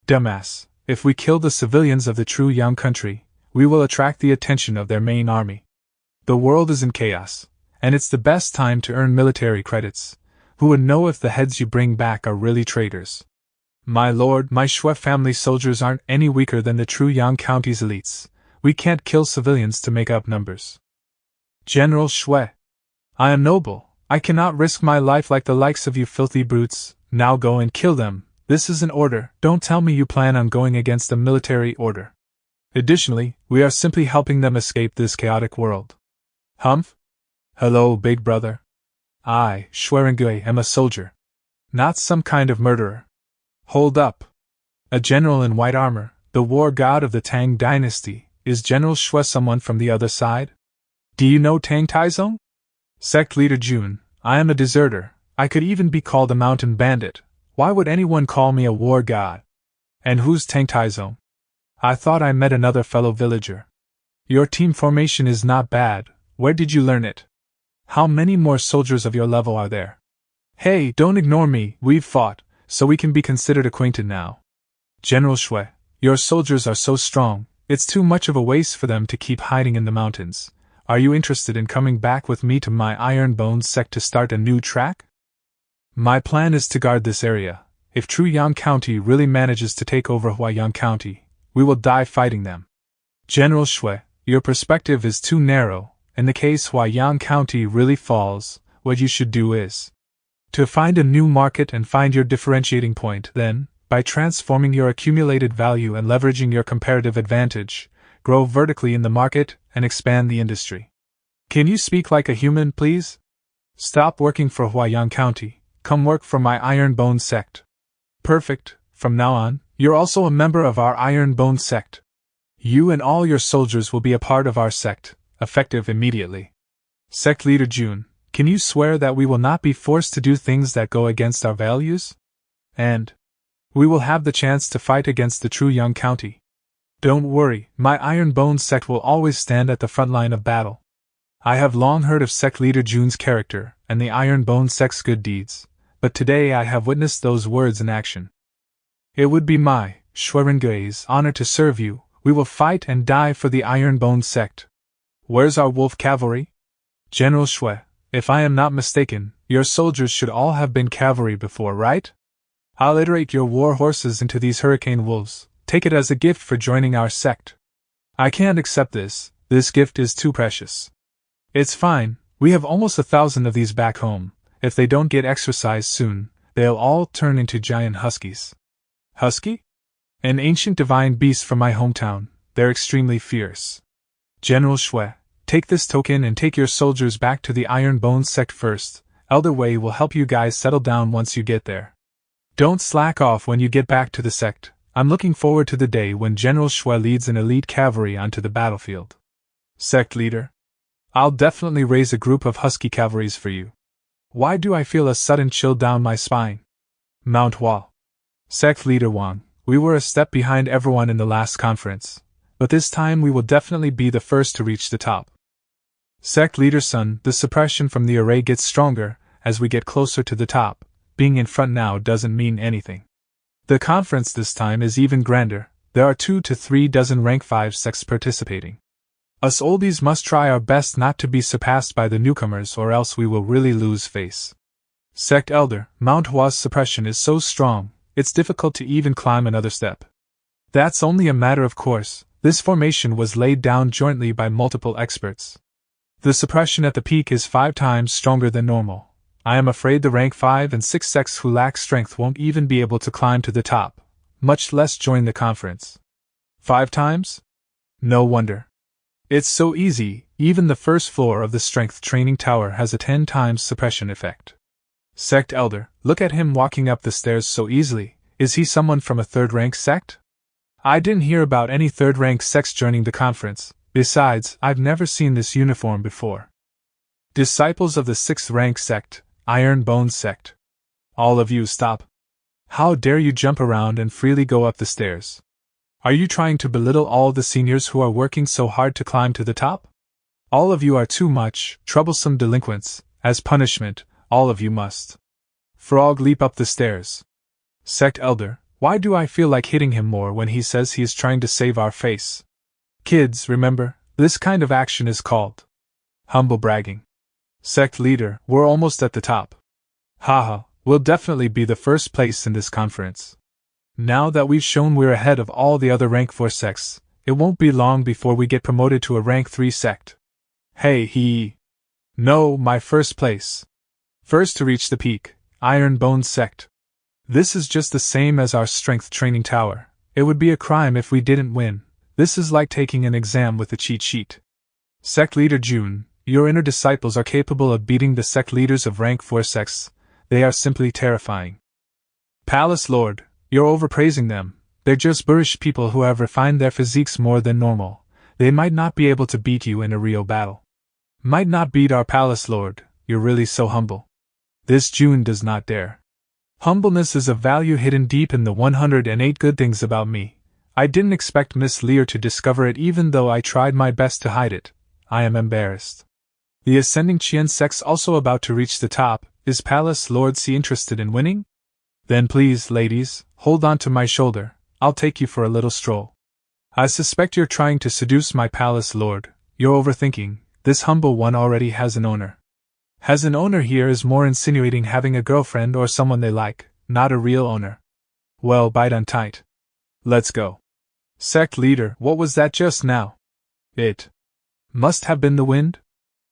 Dumbass, if we kill the civilians of the true Yang country, we will attract the attention of their main army. The world is in chaos, and it's the best time to earn military credits. Who would know if the heads you bring back are really traitors? My lord, my Shui family soldiers aren't any weaker than the true Yang County's elites. We can't kill civilians to make up numbers. General Shui, I am noble. I cannot risk my life like the likes of you filthy brutes. Now go and kill them. This is an order. Don't tell me you plan on going against a military order. Additionally, we are simply helping them escape this chaotic world. Humph? Hello, big brother. I, Shuerengui, am a soldier. Not some kind of murderer. Hold up. A general in white armor, the war god of the Tang dynasty. Is General Shui someone from the other side? Do you know Tang Taizong? Sect Leader Jun, I am a deserter. I could even be called a mountain bandit. Why would anyone call me a war god? And who's Tang Taizong? I thought I met another fellow villager. Your team formation is not bad. Where did you learn it? How many more soldiers of your level are there? Hey, don't ignore me. We've fought, so we can be considered acquainted now. General Shui, your soldiers are so strong, it's too much of a waste for them to keep hiding in the mountains. Are you interested in coming back with me to my Iron Bones sect to start a new track? My plan is to guard this area. If True Yang County really manages to take over Huaiyang County, we will die fighting them. General Shui, your perspective is too narrow. In the case Huaiyang County really falls, what you should do is to find a new market and find your differentiating point, then, by transforming your accumulated value and leveraging your comparative advantage, grow vertically in the market and expand the industry. Can you speak like a human, please? Stop working for Huaiyang County. Come work for my Iron Bone sect. Perfect. From now on, you're also a member of our Iron Bone sect. You and all your soldiers will be a part of our sect, effective immediately. Sect Leader Jun, can you swear that we will not be forced to do things that go against our values? And we will have the chance to fight against the true Yang County. Don't worry, my Iron Bone sect will always stand at the front line of battle. I have long heard of Sect Leader Jun's character and the Iron Bone sect's good deeds, but today I have witnessed those words in action. It would be my, Shuerengui's, honor to serve you. We will fight and die for the Iron Bone sect. Where's our wolf cavalry? General Shui, if I am not mistaken, your soldiers should all have been cavalry before, right? I'll iterate your war horses into these hurricane wolves. Take it as a gift for joining our sect. I can't accept this. This gift is too precious. It's fine. We have almost 1,000 of these back home. If they don't get exercised soon, they'll all turn into giant huskies. Husky? An ancient divine beast from my hometown. They're extremely fierce. General Shui, take this token and take your soldiers back to the Iron Bone sect first. Elder Wei will help you guys settle down once you get there. Don't slack off when you get back to the sect. I'm looking forward to the day when General Shui leads an elite cavalry onto the battlefield. Sect Leader, I'll definitely raise a group of husky cavalries for you. Why do I feel a sudden chill down my spine? Manhwa. Sect Leader Wang, we were a step behind everyone in the last conference, but this time we will definitely be the first to reach the top. Sect Leader Sun, the suppression from the array gets stronger as we get closer to the top. Being in front now doesn't mean anything. The conference this time is even grander. There are 2 to 3 dozen rank 5 sects participating. Us oldies must try our best not to be surpassed by the newcomers, or else we will really lose face. Sect Elder, Mount Hua's suppression is so strong, it's difficult to even climb another step. That's only a matter of course. This formation was laid down jointly by multiple experts. The suppression at the peak is 5 times stronger than normal. I am afraid the rank 5 and 6 sects who lack strength won't even be able to climb to the top, much less join the conference. 5 times? No wonder. It's so easy, even the first floor of the strength training tower has a 10 times suppression effect. Sect Elder, look at him walking up the stairs so easily. Is he someone from a 3rd rank sect? I didn't hear about any 3rd rank sects joining the conference. Besides, I've never seen this uniform before. Disciples of the 6th rank sect, Iron Bone sect. All of you stop. How dare you jump around and freely go up the stairs? Are you trying to belittle all the seniors who are working so hard to climb to the top? All of you are too much, troublesome delinquents. As punishment, all of you must. Frog leap up the stairs. Sect Elder, why do I feel like hitting him more when he says he is trying to save our face? Kids, remember, this kind of action is called humble bragging. Sect Leader, we're almost at the top. Haha, we'll definitely be the first place in this conference. Now that we've shown we're ahead of all the other rank 4 sects, it won't be long before we get promoted to a rank 3 sect. Hey. No, my first place. First to reach the peak, Iron Bone Sect. This is just the same as our strength training tower. It would be a crime if we didn't win. This is like taking an exam with a cheat sheet. Sect Leader June, your inner disciples are capable of beating the sect leaders of rank 4 sects. They are simply terrifying. Palace Lord, you're overpraising them. They're just boorish people who have refined their physiques more than normal. They might not be able to beat you in a real battle. Might not beat our Palace Lord, you're really so humble. This June does not dare. Humbleness is a value hidden deep in the 108 good things about me. I didn't expect Miss Lear to discover it even though I tried my best to hide it. I am embarrassed. The ascending Qian sect's also about to reach the top. Is Palace Lord C interested in winning? Then please, ladies, hold on to my shoulder. I'll take you for a little stroll. I suspect you're trying to seduce my Palace Lord. You're overthinking. This humble one already has an owner. Has an owner here is more insinuating having a girlfriend or someone they like, not a real owner. Well, bite on tight. Let's go. Sect Leader, what was that just now? It must have been the wind?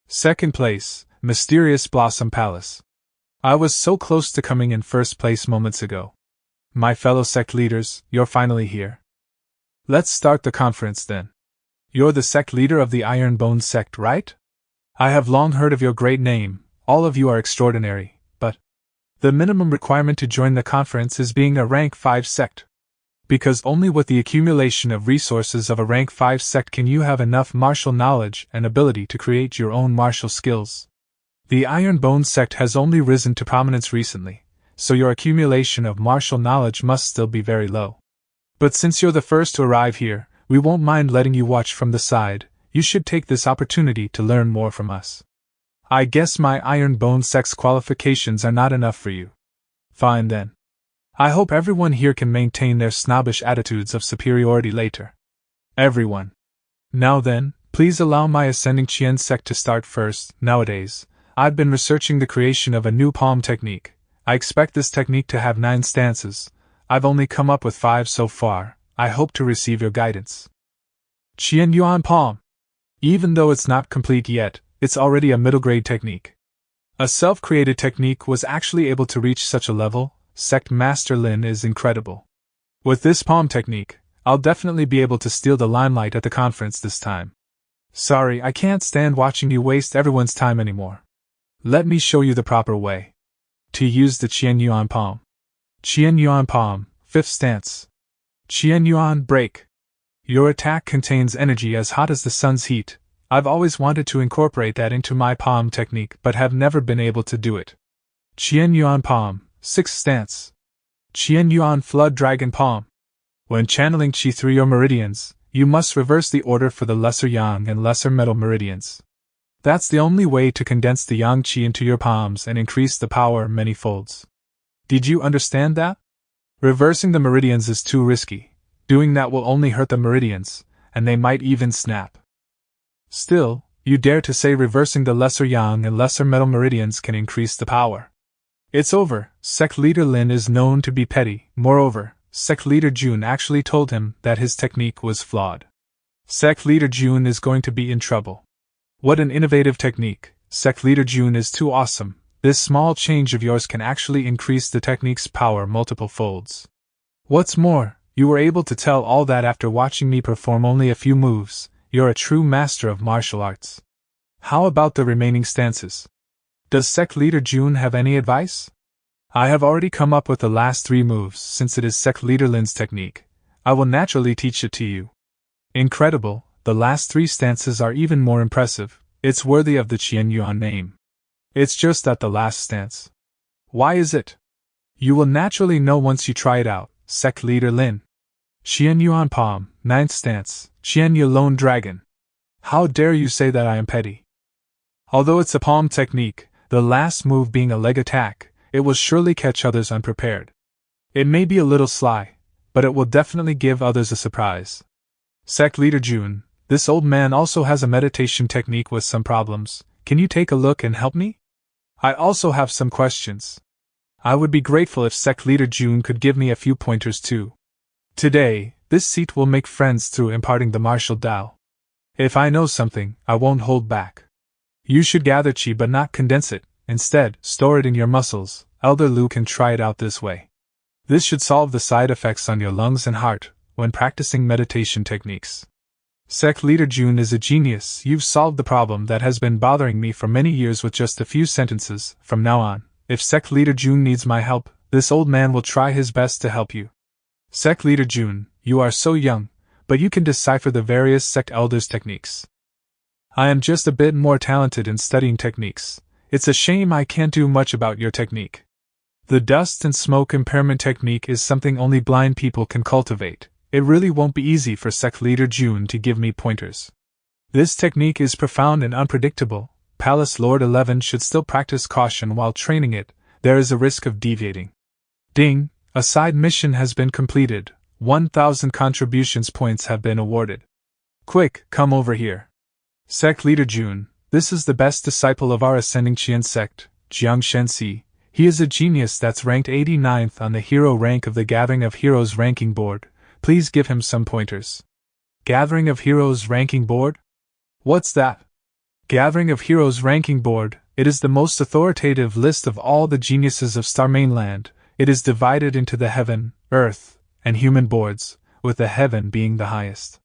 Second place, Mysterious Blossom Palace. I was so close to coming in first place moments ago. My fellow sect leaders, you're finally here. Let's start the conference then. You're the sect leader of the Iron Bone sect, right? I have long heard of your great name. All of you are extraordinary, but the minimum requirement to join the conference is being a rank 5 sect. Because only with the accumulation of resources of a rank 5 sect can you have enough martial knowledge and ability to create your own martial skills. The Iron Bone sect has only risen to prominence recently, so your accumulation of martial knowledge must still be very low. But since you're the first to arrive here, we won't mind letting you watch from the side. You should take this opportunity to learn more from us. I guess my Iron Bone sect's qualifications are not enough for you. Fine then. I hope everyone here can maintain their snobbish attitudes of superiority later. Everyone. Now then, please allow my ascending Qian sect to start first. Nowadays, I've been researching the creation of a new palm technique. I expect this technique to have 9 stances. I've only come up with 5 so far. I hope to receive your guidance. Qian Yuan Palm. Even though it's not complete yet, it's already a middle-grade technique. A self-created technique was actually able to reach such a level. Sect Master Lin is incredible. With this palm technique, I'll definitely be able to steal the limelight at the conference this time. Sorry, I can't stand watching you waste everyone's time anymore. Let me show you the proper way to use the Qian Yuan Palm. Qian Yuan Palm, 5th stance. Qian Yuan Break. Your attack contains energy as hot as the sun's heat. I've always wanted to incorporate that into my palm technique but have never been able to do it. Qian Yuan Palm, 6th stance. Qian Yuan Flood Dragon Palm. When channeling Qi through your meridians, you must reverse the order for the lesser yang and lesser metal meridians. That's the only way to condense the yang qi into your palms and increase the power many folds. Did you understand that? Reversing the meridians is too risky. Doing that will only hurt the meridians, and they might even snap. Still, you dare to say reversing the lesser yang and lesser metal meridians can increase the power. It's over. Sect Leader Lin is known to be petty. Moreover, Sect Leader June actually told him that his technique was flawed. Sect Leader June is going to be in trouble. What an innovative technique. Sect Leader June is too awesome. This small change of yours can actually increase the technique's power multiple folds. What's more, you were able to tell all that after watching me perform only a few moves. You're a true master of martial arts. How about the remaining stances? Does Sect Leader June have any advice? I have already come up with the last 3 moves. Since it is Sect Leader Lin's technique, I will naturally teach it to you. Incredible, the last 3 stances are even more impressive. It's worthy of the Qian Yuan name. It's just that the last stance. Why is it? You will naturally know once you try it out. Sect Leader Lin. Xian Yuan Palm, 9th stance, Qian Yu Lone Dragon. How dare you say that I am petty? Although it's a palm technique, the last move being a leg attack, it will surely catch others unprepared. It may be a little sly, but it will definitely give others a surprise. Sect Leader Jun, this old man also has a meditation technique with some problems. Can you take a look and help me? I also have some questions. I would be grateful if Sect Leader Jun could give me a few pointers too. Today, this seat will make friends through imparting the martial Tao. If I know something, I won't hold back. You should gather qi but not condense it, instead, store it in your muscles. Elder Lu can try it out this way. This should solve the side effects on your lungs and heart when practicing meditation techniques. Sect Leader Jun is a genius. You've solved the problem that has been bothering me for many years with just a few sentences. From now on, if Sect Leader Jun needs my help, this old man will try his best to help you. Sect Leader Jun, you are so young, but you can decipher the various sect elders' techniques. I am just a bit more talented in studying techniques. It's a shame I can't do much about your technique. The dust and smoke impairment technique is something only blind people can cultivate. It really won't be easy for Sect Leader Jun to give me pointers. This technique is profound and unpredictable. Palace Lord 11 should still practice caution while training it. There is a risk of deviating. Ding! A side mission has been completed. 1,000 contributions points have been awarded. Quick, come over here. Sect Leader Jun, this is the best disciple of our ascending Qian sect, Jiang Shenxi. He is a genius that's ranked 89th on the hero rank of the Gathering of Heroes ranking board. Please give him some pointers. Gathering of Heroes ranking board? What's that? Gathering of Heroes ranking board. It is the most authoritative list of all the geniuses of Star Mainland. It is divided into the heaven, earth, and human boards, with the heaven being the highest.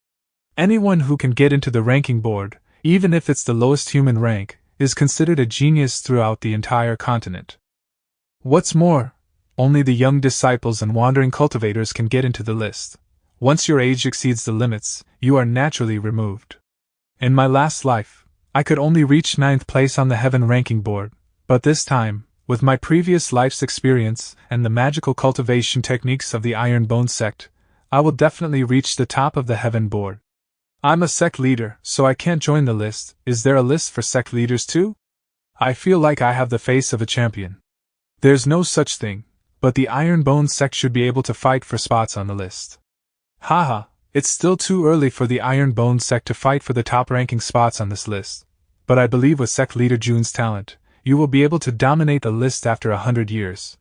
Anyone who can get into the ranking board, even if it's the lowest human rank, is considered a genius throughout the entire continent. What's more, only the young disciples and wandering cultivators can get into the list. Once your age exceeds the limits, you are naturally removed. In my last life, I could only reach 9th place on the heaven ranking board, but this time, with my previous life's experience and the magical cultivation techniques of the Iron Bone sect, I will definitely reach the top of the heaven board. I'm a sect leader, so I can't join the list. Is there a list for sect leaders too? I feel like I have the face of a champion. There's no such thing, but the Iron Bone sect should be able to fight for spots on the list. Haha, it's still too early for the Iron Bone sect to fight for the top ranking spots on this list, but I believe with Sect Leader Jun's talent, you will be able to dominate the list after 100 years.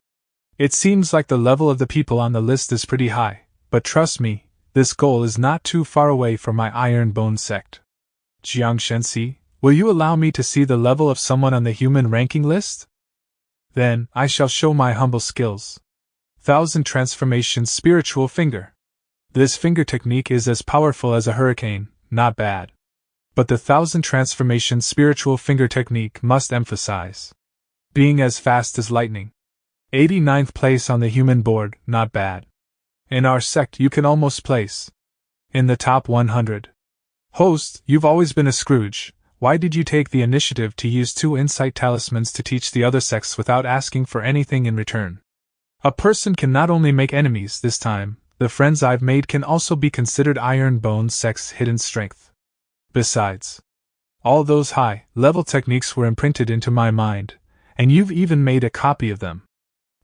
It seems like the level of the people on the list is pretty high, but trust me, this goal is not too far away from my Iron Bone sect. Jiang Shenxi, will you allow me to see the level of someone on the human ranking list? Then, I shall show my humble skills. 1000 Transformation Spiritual Finger. This finger technique is as powerful as a hurricane, not bad. But the 1000 Transformation Spiritual Finger technique must emphasize being as fast as lightning. 89th place on the human board, not bad. In our sect you can almost place in the top 100. Host, you've always been a Scrooge. Why did you take the initiative to use 2 insight talismans to teach the other sects without asking for anything in return? A person can not only make enemies this time, the friends I've made can also be considered Iron Bone sect's hidden strength. Besides, all those high-level techniques were imprinted into my mind, and you've even made a copy of them.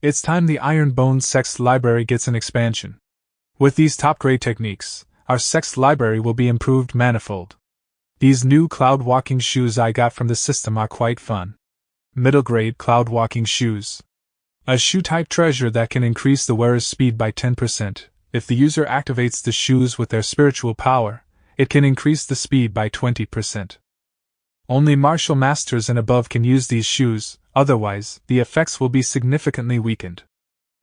It's time the Iron Bone sect's library gets an expansion. With these top-grade techniques, our sect's library will be improved manifold. These new cloud-walking shoes I got from the system are quite fun. Middle-grade cloud-walking shoes. A shoe-type treasure that can increase the wearer's speed by 10%. If the user activates the shoes with their spiritual power, it can increase the speed by 20%. Only martial masters and above can use these shoes, otherwise, the effects will be significantly weakened.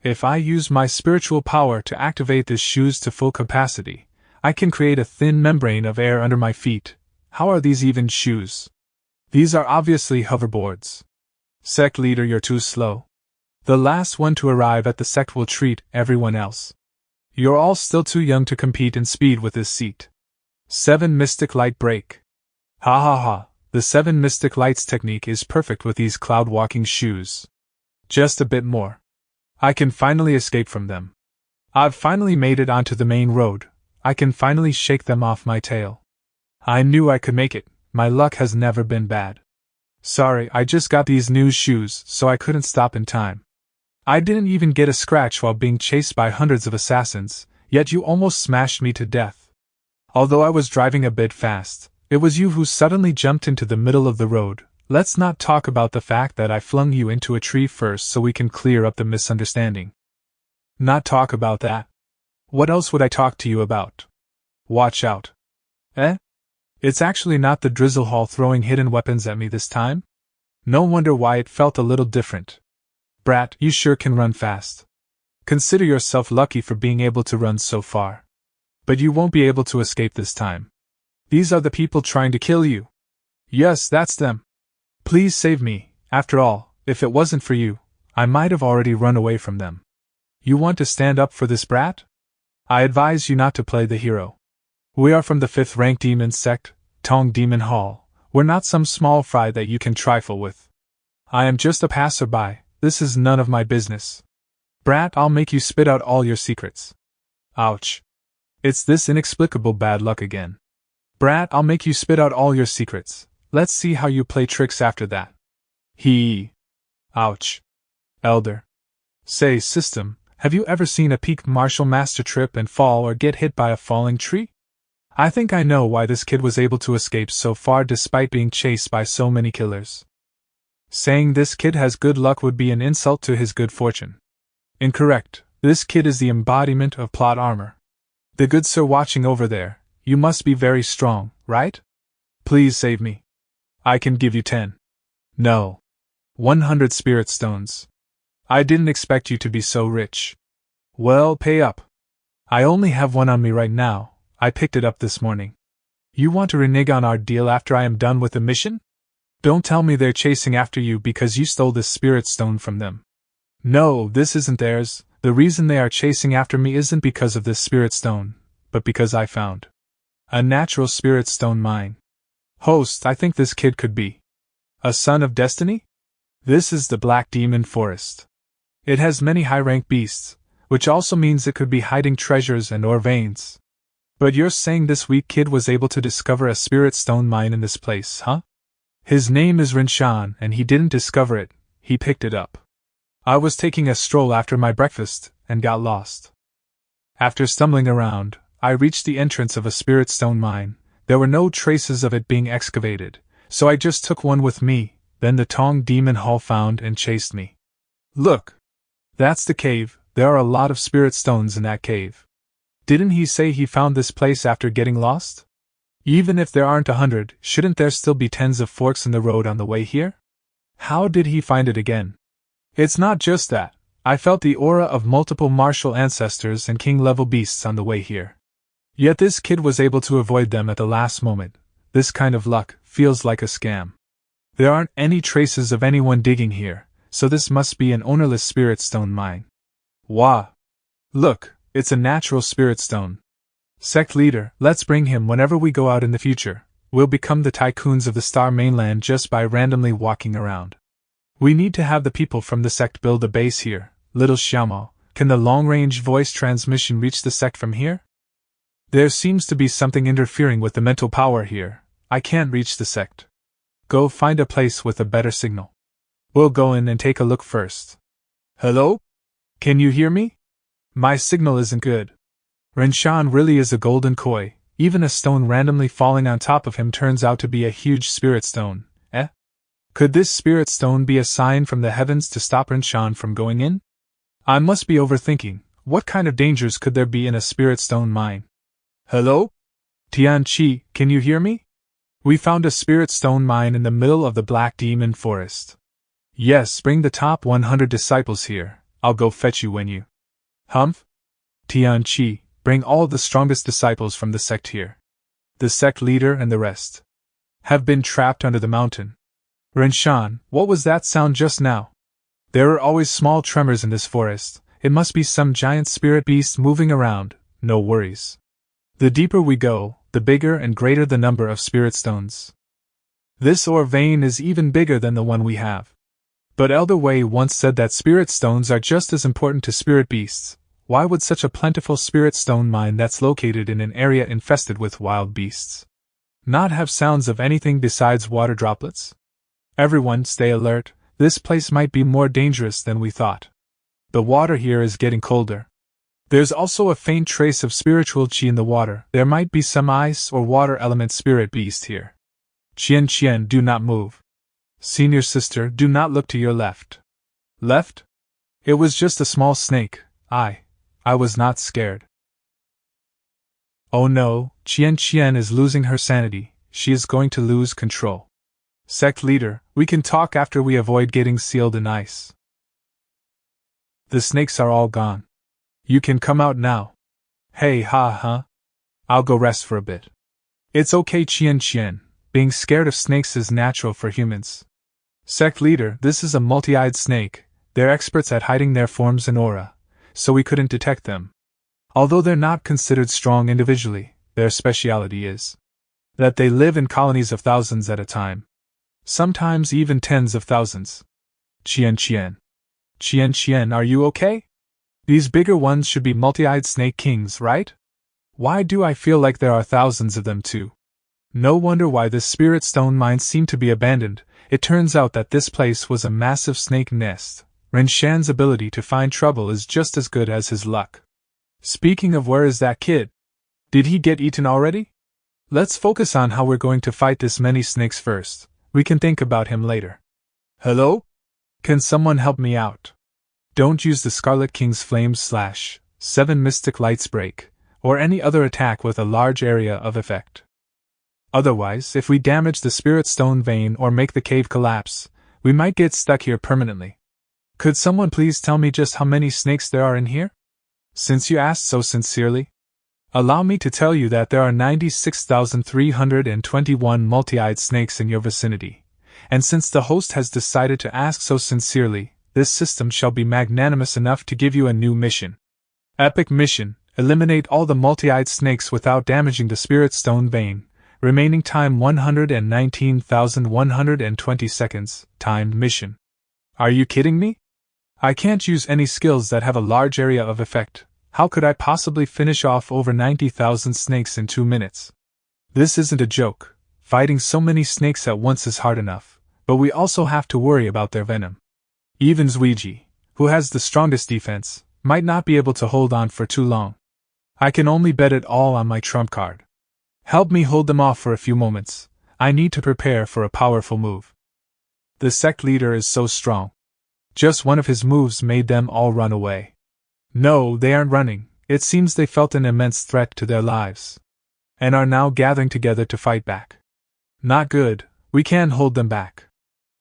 If I use my spiritual power to activate the shoes to full capacity, I can create a thin membrane of air under my feet. How are these even shoes? These are obviously hoverboards. Sect leader, you're too slow. The last one to arrive at the sect will treat everyone else. You're all still too young to compete in speed with this seat. 7 Mystic Light Break. Ha ha ha, the 7 Mystic Lights technique is perfect with these cloud walking shoes. Just a bit more. I can finally escape from them. I've finally made it onto the main road. I can finally shake them off my tail. I knew I could make it. My luck has never been bad. Sorry, I just got these new shoes, so I couldn't stop in time. I didn't even get a scratch while being chased by hundreds of assassins, yet you almost smashed me to death. Although I was driving a bit fast, it was you who suddenly jumped into the middle of the road. Let's not talk about the fact that I flung you into a tree first so we can clear up the misunderstanding. Not talk about that. What else would I talk to you about? Watch out. Eh? It's actually not the drizzle hall throwing hidden weapons at me this time? No wonder why it felt a little different. Brat, you sure can run fast. Consider yourself lucky for being able to run so far. But you won't be able to escape this time. These are the people trying to kill you. Yes, that's them. Please save me. After all, if it wasn't for you, I might have already run away from them. You want to stand up for this brat? I advise you not to play the hero. We are from the 5th rank demon sect, Tong Demon Hall. We're not some small fry that you can trifle with. I am just a passerby. This is none of my business. Brat, I'll make you spit out all your secrets. Ouch. It's this inexplicable bad luck again. Brat, I'll make you spit out all your secrets. Let's see how you play tricks after that. Ouch. Elder. Say, system, have you ever seen a peak martial master trip and fall or get hit by a falling tree? I think I know why this kid was able to escape so far despite being chased by so many killers. Saying this kid has good luck would be an insult to his good fortune. Incorrect. This kid is the embodiment of plot armor. The good sir watching over there, you must be very strong, right? Please save me. I can give you 10. No. 100 spirit stones. I didn't expect you to be so rich. Well, pay up. I only have one on me right now. I picked it up this morning. You want to renege on our deal after I am done with the mission? Don't tell me they're chasing after you because you stole this spirit stone from them. No, this isn't theirs. The reason they are chasing after me isn't because of this spirit stone, but because I found a natural spirit stone mine. Host, I think this kid could be a son of destiny? This is the Black Demon Forest. It has many high-rank beasts, which also means it could be hiding treasures and or veins. But you're saying this weak kid was able to discover a spirit stone mine in this place, huh? His name is Rinshan, and he didn't discover it, he picked it up. I was taking a stroll after my breakfast, and got lost. After stumbling around, I reached the entrance of a spirit stone mine. There were no traces of it being excavated, so I just took one with me. Then the Tong Demon Hall found and chased me. Look! That's the cave. There are a lot of spirit stones in that cave. Didn't he say he found this place after getting lost? Even if there aren't 100, shouldn't there still be tens of forks in the road on the way here? How did he find it again? It's not just that. I felt the aura of multiple martial ancestors and king-level beasts on the way here. Yet this kid was able to avoid them at the last moment. This kind of luck feels like a scam. There aren't any traces of anyone digging here, so this must be an ownerless spirit stone mine. Wah! Look, it's a natural spirit stone. Sect leader, let's bring him whenever we go out in the future. We'll become the tycoons of the Star Mainland just by randomly walking around. We need to have the people from the sect build a base here. Little Xiaomao, can the long-range voice transmission reach the sect from here? There seems to be something interfering with the mental power here. I can't reach the sect. Go find a place with a better signal. We'll go in and take a look first. Hello? Can you hear me? My signal isn't good. Rinshan really is a golden koi. Even a stone randomly falling on top of him turns out to be a huge spirit stone. Could this spirit stone be a sign from the heavens to stop Rinshan from going in? I must be overthinking. What kind of dangers could there be in a spirit stone mine? Hello? Tianqi, can you hear me? We found a spirit stone mine in the middle of the Black Demon Forest. Yes, bring the top 100 disciples here. I'll go fetch you when you... Humph? Tianqi, bring all the strongest disciples from the sect here. The sect leader and the rest have been trapped under the mountain. Rinshan, what was that sound just now? There are always small tremors in this forest. It must be some giant spirit beast moving around. No worries. The deeper we go, the bigger and greater the number of spirit stones. This ore vein is even bigger than the one we have. But Elder Wei once said that spirit stones are just as important to spirit beasts. Why would such a plentiful spirit stone mine that's located in an area infested with wild beasts not have sounds of anything besides water droplets? Everyone stay alert, this place might be more dangerous than we thought. The water here is getting colder. There's also a faint trace of spiritual qi in the water. There might be some ice or water element spirit beast here. Qian, do not move. Senior sister, do not look to your left. Left? It was just a small snake. I was not scared. Oh no, Qian is losing her sanity. She is going to lose control. Sect leader, we can talk after we avoid getting sealed in ice. The snakes are all gone. You can come out now. Hey, I'll go rest for a bit. It's okay, Qian. Being scared of snakes is natural for humans. Sect leader, this is a multi-eyed snake. They're experts at hiding their forms and aura, so we couldn't detect them. Although they're not considered strong individually, their speciality is that they live in colonies of thousands at a time. Sometimes even tens of thousands. Qian, are you okay? These bigger ones should be multi-eyed snake kings, right? Why do I feel like there are thousands of them too? No wonder why this spirit stone mine seemed to be abandoned. It turns out that this place was a massive snake nest. Ren Shan's ability to find trouble is just as good as his luck. Speaking of, where is that kid? Did he get eaten already? Let's focus on how we're going to fight this many snakes first. We can think about him later. Hello? Can someone help me out? Don't use the Scarlet King's Flames / 7 Mystic Lights Break, or any other attack with a large area of effect. Otherwise, if we damage the Spirit Stone vein or make the cave collapse, we might get stuck here permanently. Could someone please tell me just how many snakes there are in here? Since you asked so sincerely, allow me to tell you that there are 96,321 multi-eyed snakes in your vicinity, and since the host has decided to ask so sincerely, this system shall be magnanimous enough to give you a new mission. Epic mission: eliminate all the multi-eyed snakes without damaging the Spirit Stone vein. Remaining time 119,120 seconds. Timed mission. Are you kidding me? I can't use any skills that have a large area of effect. How could I possibly finish off over 90,000 snakes in 2 minutes? This isn't a joke. Fighting so many snakes at once is hard enough, but we also have to worry about their venom. Even Zuiji, who has the strongest defense, might not be able to hold on for too long. I can only bet it all on my trump card. Help me hold them off for a few moments. I need to prepare for a powerful move. The sect leader is so strong. Just one of his moves made them all run away. No, they aren't running. It seems they felt an immense threat to their lives, and are now gathering together to fight back. Not good. We can't hold them back.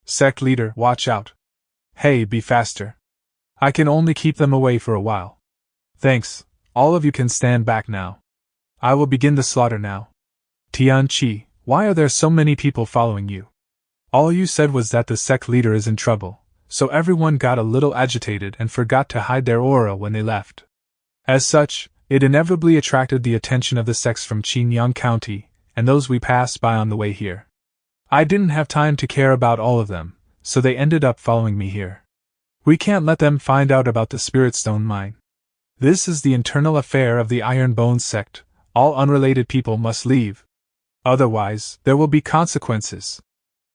Sect leader, watch out. Hey, be faster. I can only keep them away for a while. Thanks. All of you can stand back now. I will begin the slaughter now. Tianqi, why are there so many people following you? All you said was that the sect leader is in trouble, so everyone got a little agitated and forgot to hide their aura when they left. As such, it inevitably attracted the attention of the sects from Qinyang County, and those we passed by on the way here. I didn't have time to care about all of them, so they ended up following me here. We can't let them find out about the Spirit Stone mine. This is the internal affair of the Iron Bones sect. All unrelated people must leave. Otherwise, there will be consequences.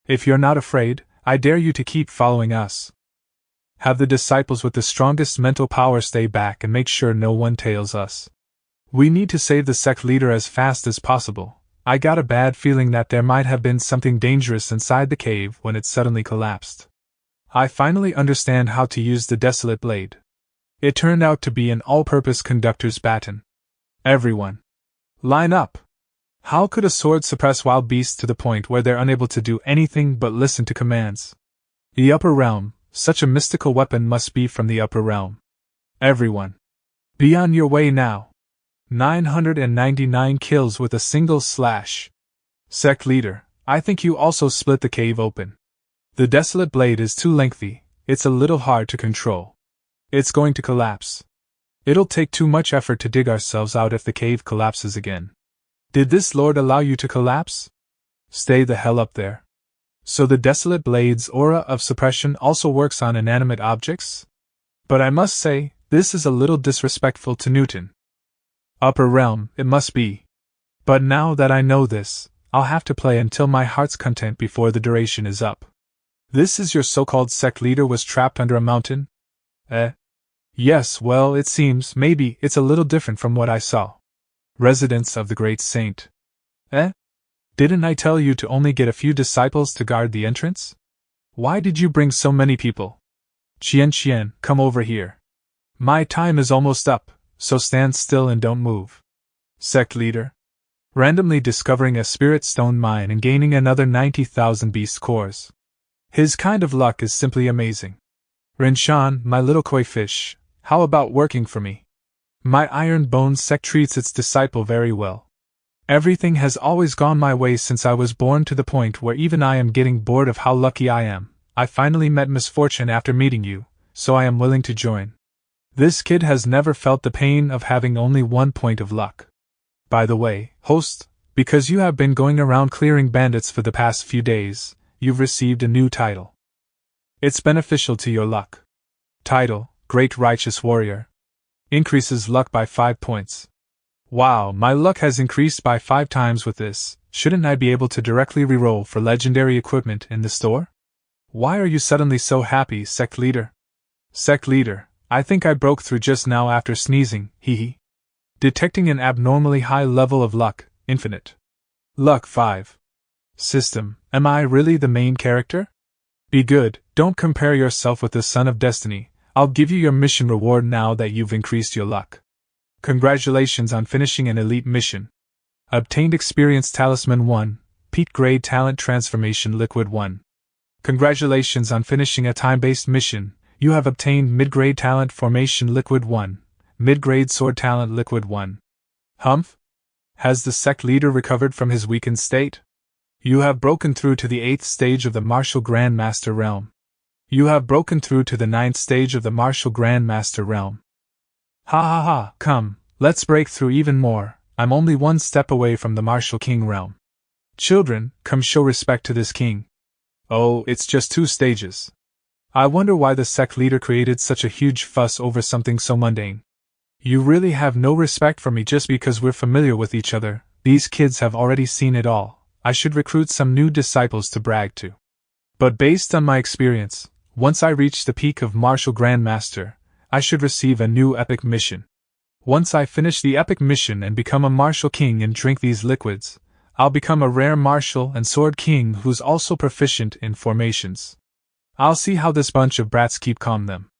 If you're not afraid, I dare you to keep following us. Have the disciples with the strongest mental power stay back and make sure no one tails us. We need to save the sect leader as fast as possible. I got a bad feeling that there might have been something dangerous inside the cave when it suddenly collapsed. I finally understand how to use the Desolate Blade. It turned out to be an all-purpose conductor's baton. Everyone, line up! How could a sword suppress wild beasts to the point where they're unable to do anything but listen to commands? The upper realm, such a mystical weapon must be from the upper realm. Everyone, be on your way now. 999 kills with a single slash. Sect leader, I think you also split the cave open. The Desolate Blade is too lengthy, it's a little hard to control. It's going to collapse. It'll take too much effort to dig ourselves out if the cave collapses again. Did this lord allow you to collapse? Stay the hell up there. So the desolate blade's aura of suppression also works on inanimate objects? But I must say, this is a little disrespectful to Newton. Upper realm, it must be. But now that I know this, I'll have to play until my heart's content before the duration is up. This is your so-called sect leader was trapped under a mountain? Yes, well, it seems, maybe, it's a little different from what I saw. Residence of the great saint. Didn't I tell you to only get a few disciples to guard the entrance? Why did you bring so many people? Qian, come over here. My time is almost up, so stand still and don't move. Sect leader. Randomly discovering a spirit stone mine and gaining another 90,000 beast cores. His kind of luck is simply amazing. Rinshan, my little koi fish, how about working for me? My iron bone sect treats its disciple very well. Everything has always gone my way since I was born, to the point where even I am getting bored of how lucky I am. I finally met misfortune after meeting you, so I am willing to join. This kid has never felt the pain of having only 1 point of luck. By the way, host, because you have been going around clearing bandits for the past few days, you've received a new title. It's beneficial to your luck. Title, Great Righteous Warrior. Increases luck by 5 points. Wow, my luck has increased by 5 times with this. Shouldn't I be able to directly reroll for legendary equipment in the store? Why are you suddenly so happy, sect leader? Sect leader, I think I broke through just now after sneezing, hee. Detecting an abnormally high level of luck, infinite. Luck 5. System, am I really the main character? Be good, don't compare yourself with the Son of Destiny. I'll give you your mission reward now that you've increased your luck. Congratulations on finishing an elite mission. Obtained Experience Talisman 1, Peak Grade Talent Transformation Liquid 1. Congratulations on finishing a time-based mission. You have obtained Mid-Grade Talent Formation Liquid 1, Mid-Grade Sword Talent Liquid 1. Humph? Has the sect leader recovered from his weakened state? You have broken through to the 8th stage of the Martial Grandmaster Realm. You have broken through to the 9th stage of the Martial Grandmaster Realm. Ha, come, let's break through even more. I'm only 1 step away from the Martial King realm. Children, come show respect to this king. Oh, it's just 2 stages. I wonder why the sect leader created such a huge fuss over something so mundane. You really have no respect for me just because we're familiar with each other. These kids have already seen it all. I should recruit some new disciples to brag to. But based on my experience, once I reach the peak of Martial Grandmaster, I should receive a new epic mission. Once I finish the epic mission and become a Martial King and drink these liquids, I'll become a rare Martial and Sword King who's also proficient in formations. I'll see how this bunch of brats keep calm them.